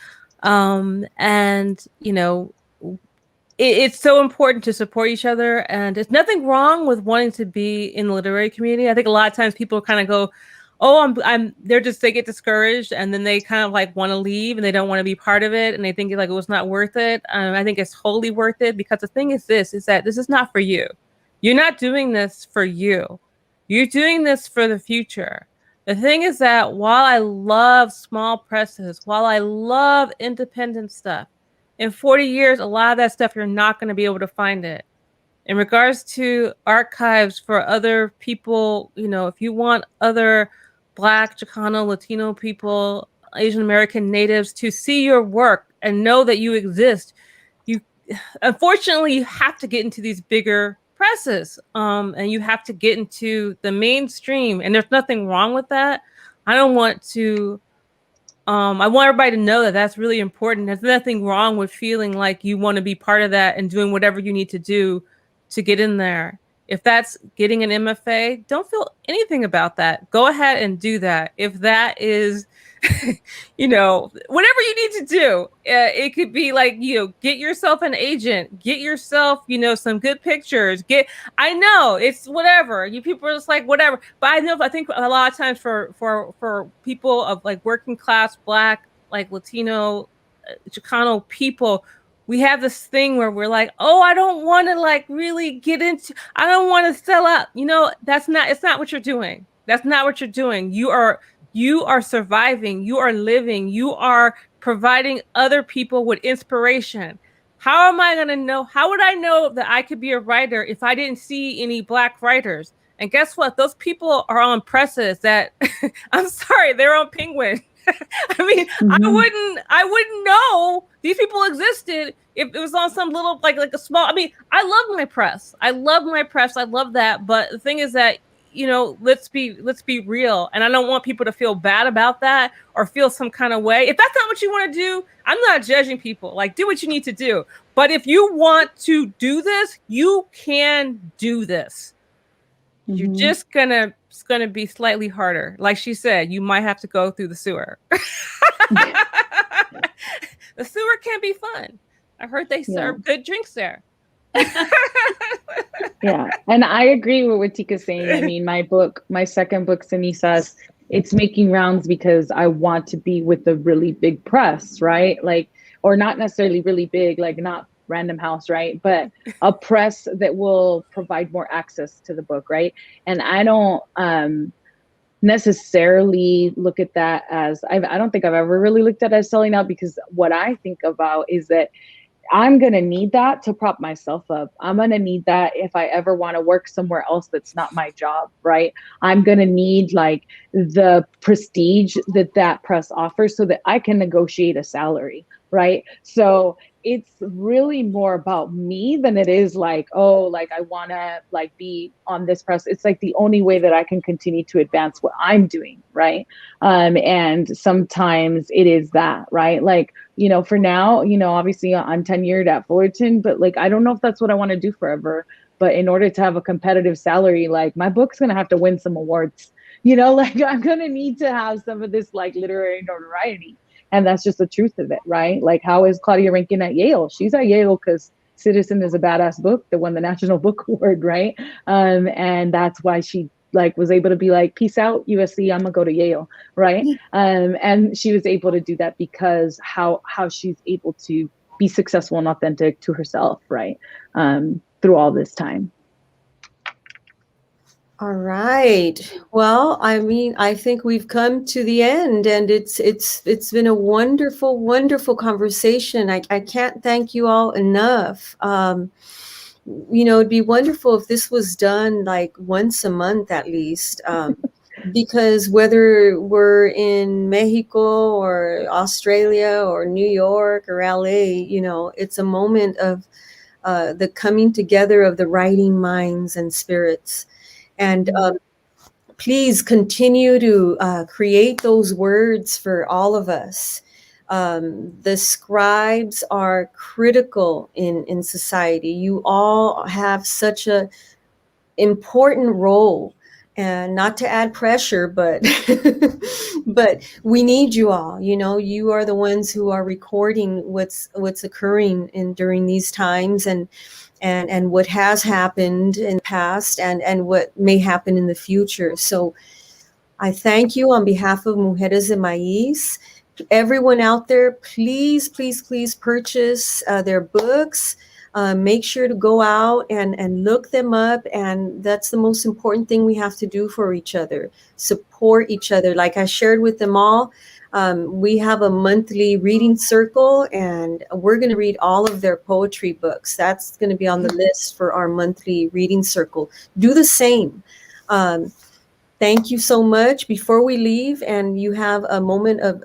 D: and, it's so important to support each other, and there's nothing wrong with wanting to be in the literary community. I think a lot of times people kind of go, oh, they get discouraged, and then they kind of like want to leave, and they don't want to be part of it, and they think like it was not worth it. I think it's totally worth it, because the thing is that this is not for you. You're not doing this for you. You're doing this for the future. The thing is that while I love small presses, while I love independent stuff, in 40 years, a lot of that stuff, you're not going to be able to find it. In regards to archives for other people, if you want other Black, Chicano, Latino people, Asian American natives to see your work and know that you exist, unfortunately, you have to get into these bigger presses, and you have to get into the mainstream. And there's nothing wrong with that. I want everybody to know that that's really important. There's nothing wrong with feeling like you want to be part of that and doing whatever you need to do to get in there. If that's getting an MFA, don't feel anything about that. Go ahead and do that. If that is, whatever you need to do, it could be like, get yourself an agent, get yourself, some good pictures. I know it's whatever. You people are just like, whatever. But I think a lot of times for people of like working class, Black, like Latino, Chicano people, we have this thing where we're like, oh, I don't want to like really I don't want to sell out. It's not what you're doing. That's not what you're doing. You are surviving. You are living. You are providing other people with inspiration. How am I going to know? How would I know that I could be a writer if I didn't see any Black writers? And guess what? Those people are on presses that, I'm sorry, they're on Penguin. I mean, I wouldn't know these people existed if it was on some little like a small. I mean, I love my press. I love that. But the thing is that, let's be real, and I don't want people to feel bad about that or feel some kind of way. If that's not what you want to do, I'm not judging people. Like, do what you need to do. But if you want to do this, you can do this. You're just it's gonna be slightly harder. Like she said, you might have to go through the sewer. The sewer can be fun. I heard they serve good drinks there.
C: Yeah, and I agree with what Teka's saying. I mean, my second book, Cenizas, it's making rounds because I want to be with the really big press, right? Like, or not necessarily really big, like not Random House, right? But a press that will provide more access to the book, right? And I don't necessarily look at that as, I don't think I've ever really looked at it as selling out, because what I think about is that I'm going to need that to prop myself up. I'm going to need that if I ever want to work somewhere else that's not my job, right? I'm going to need like the prestige that press offers so that I can negotiate a salary, right? So it's really more about me than it is like, oh, like I want to like be on this press. It's like the only way that I can continue to advance what I'm doing, right? And sometimes it is that, right? Like, for now, obviously I'm tenured at Fullerton, but like, I don't know if that's what I want to do forever. But in order to have a competitive salary, like my book's going to have to win some awards, like I'm going to need to have some of this like literary notoriety. And that's just the truth of it, right? Like, how is Claudia ranking at Yale? She's at Yale because Citizen is a badass book that won the National Book Award, right? And that's why she like was able to be like, peace out, USC, I'm gonna go to Yale, right? And she was able to do that because how she's able to be successful and authentic to herself, right? Through all this time.
A: All right. Well, I mean, I think we've come to the end, and it's been a wonderful, wonderful conversation. I can't thank you all enough. It'd be wonderful if this was done like once a month at least, because whether we're in Mexico or Australia or New York or LA, it's a moment of the coming together of the writing minds and spirits. And please continue to create those words for all of us. The scribes are critical in society. You all have such a important role, and not to add pressure, but but we need you all. You are the ones who are recording what's occurring during these times, and what has happened in the past, and what may happen in the future. So I thank you on behalf of Mujeres de Maíz. Everyone out there, please, please, please purchase their books. Make sure to go out and look them up. And that's the most important thing we have to do for each other. Support each other. Like I shared with them all, we have a monthly reading circle, and we're going to read all of their poetry books. That's going to be on the list for our monthly reading circle. Do the same. Thank you so much. Before we leave, and you have a moment of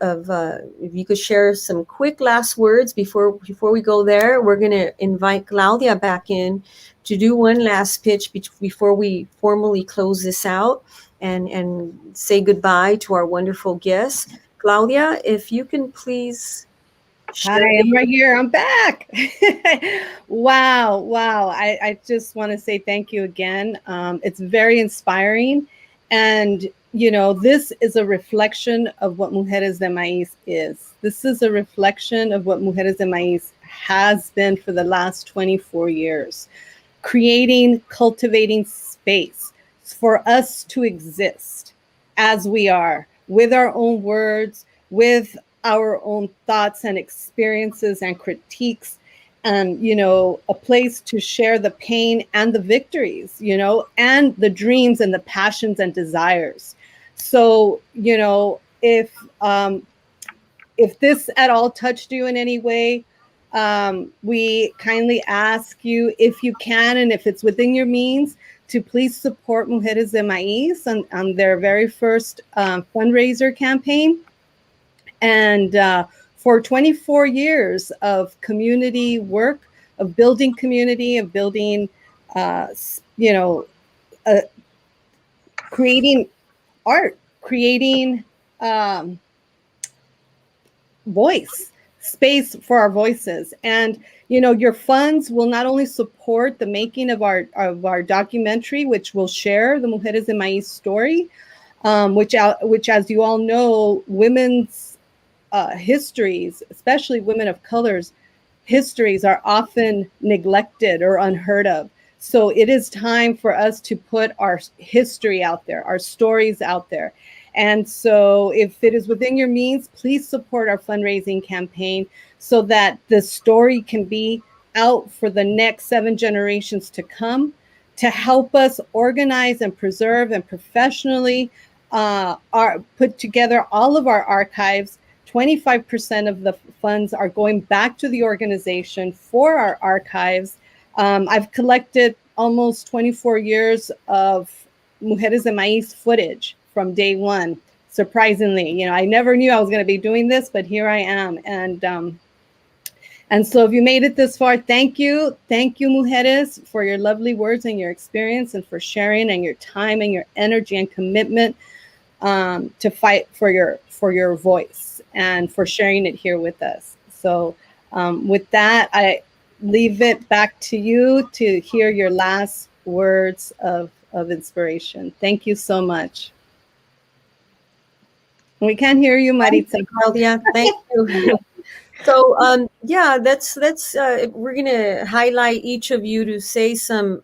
A: if you could share some quick last words before we go there, we're going to invite Claudia back in to do one last pitch before we formally close this out and say goodbye to our wonderful guests. Claudia, if you can please share.
B: Hi, I'm right here. I'm back. Wow. I just want to say thank you again. It's very inspiring. And, this is a reflection of what Mujeres de Maíz is. This is a reflection of what Mujeres de Maíz has been for the last 24 years, cultivating space for us to exist as we are, with our own words, with our own thoughts and experiences and critiques, and, a place to share the pain and the victories, and the dreams and the passions and desires. So, if this at all touched you in any way, we kindly ask you, if you can, and if it's within your means, to please support Mujeres de Maíz on their very first fundraiser campaign. And for 24 years of community work, of building community, of building, creating art, creating voice, space for our voices. And your funds will not only support the making of our documentary, which will share the Mujeres de Maíz story, which as you all know, women's histories, especially women of color's histories, are often neglected or unheard of. So it is time for us to put our history out there, our stories out there. And so if it is within your means, please support our fundraising campaign so that the story can be out for the next 7 generations to come, to help us organize and preserve and professionally put together all of our archives. 25% of the funds are going back to the organization for our archives. I've collected almost 24 years of Mujeres de Maíz footage from day one. Surprisingly, I never knew I was going to be doing this, but here I am. And so if you made it this far, thank you. Thank you, Mujeres, for your lovely words and your experience, and for sharing, and your time and your energy and commitment to fight for your voice, and for sharing it here with us. So with that, I leave it back to you to hear your last words of inspiration. Thank you so much. We can't hear you, Maritza.
A: Claudia, thank you. So yeah, that's we're gonna highlight each of you to say some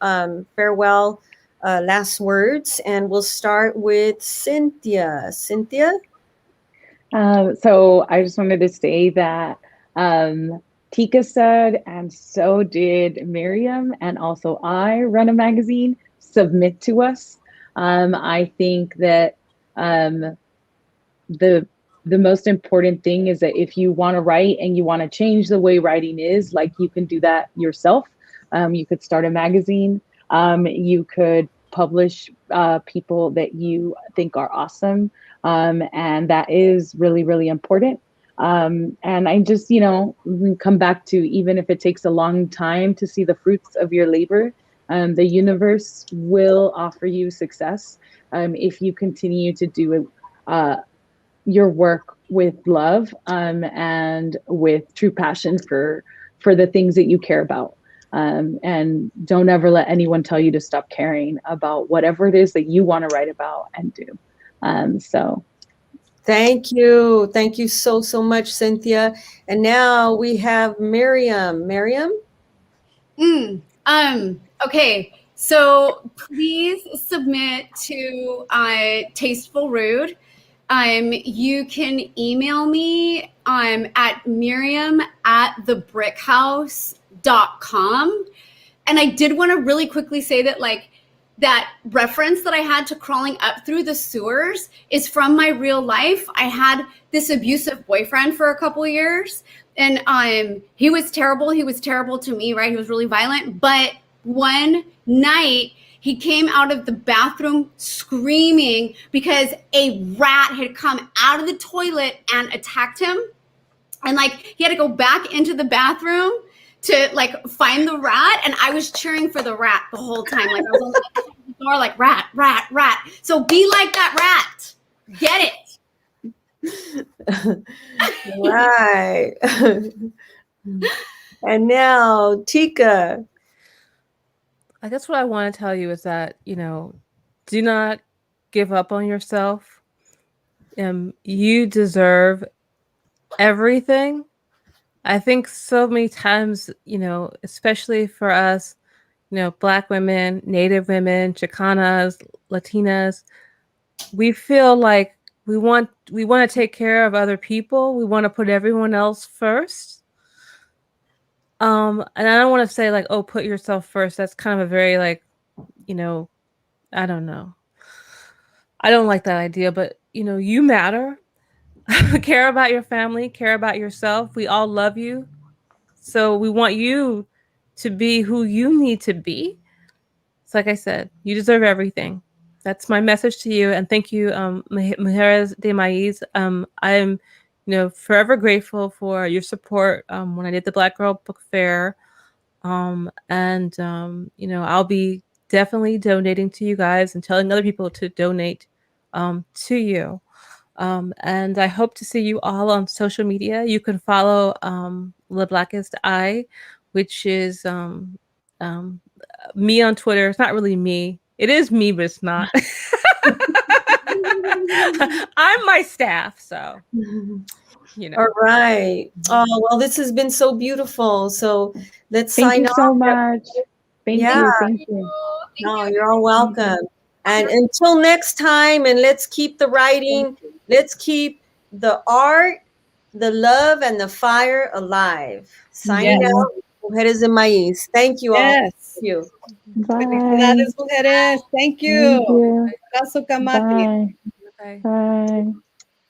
A: farewell last words, and we'll start with Cynthia. Cynthia?
C: So I just wanted to say that Teka said, and so did Myrium, and also I run a magazine, submit to us. I think that the most important thing is that if you want to write and you want to change the way writing is, like, you can do that yourself. You could start a magazine. You could publish people that you think are awesome. And that is really, really important. And I just, come back to, even if it takes a long time to see the fruits of your labor, the universe will offer you success if you continue to do your work with love and with true passion for the things that you care about. And don't ever let anyone tell you to stop caring about whatever it is that you want to write about and do. So
A: Thank you. Thank you so much, Cynthia. And now we have Myrium. Myrium?
E: Okay. So please submit to Tasteful Rude. You can email me at myriam@thebrickhouse.com. And I did want to really quickly say that, that reference that I had to crawling up through the sewers is from my real life. I had this abusive boyfriend for a couple of years, and he was terrible. He was terrible to me, right? He was really violent. But one night, he came out of the bathroom screaming because a rat had come out of the toilet and attacked him. And he had to go back into the bathroom to find the rat. And I was cheering for the rat the whole time. I was on the door rat, rat, rat. So be like that rat. Get it.
A: Right. And now, Teka.
D: I guess what I want to tell you is that, do not give up on yourself. You deserve everything. I think so many times, especially for us, Black women, Native women, Chicanas, Latinas, we feel like we want to take care of other people. We want to put everyone else first. And I don't want to say oh, put yourself first. That's kind of a very I don't know. I don't like that idea, but you matter. Care about your family, care about yourself. We all love you. So we want you to be who you need to be. So like I said, you deserve everything. That's my message to you. And thank you, Mujeres de Maíz. I'm, forever grateful for your support when I did the Black Girl Book Fair. And I'll be definitely donating to you guys and telling other people to donate to you. And I hope to see you all on social media. You can follow Le Blackest Eye, which is me on Twitter. It's not really me. It is me, but it's not. I'm my staff, so
A: All right. Oh, well, this has been so beautiful. So let's
C: Thank
A: sign
C: you
A: off.
C: so much. Thank
A: Yeah.
C: you. Thank you.
A: No, you're all welcome. And until next time, and let's keep the writing, let's keep the art, the love, and the fire alive. Signing
B: Yes.
A: out, Mujeres de Maíz. Thank you all.
B: Yes.
A: Thank you.
C: Bye.
B: Felicidades, mujeres. Thank you.
C: Thank you.
B: Abrazo, Kamati.
C: Bye.
D: okay.
C: Bye.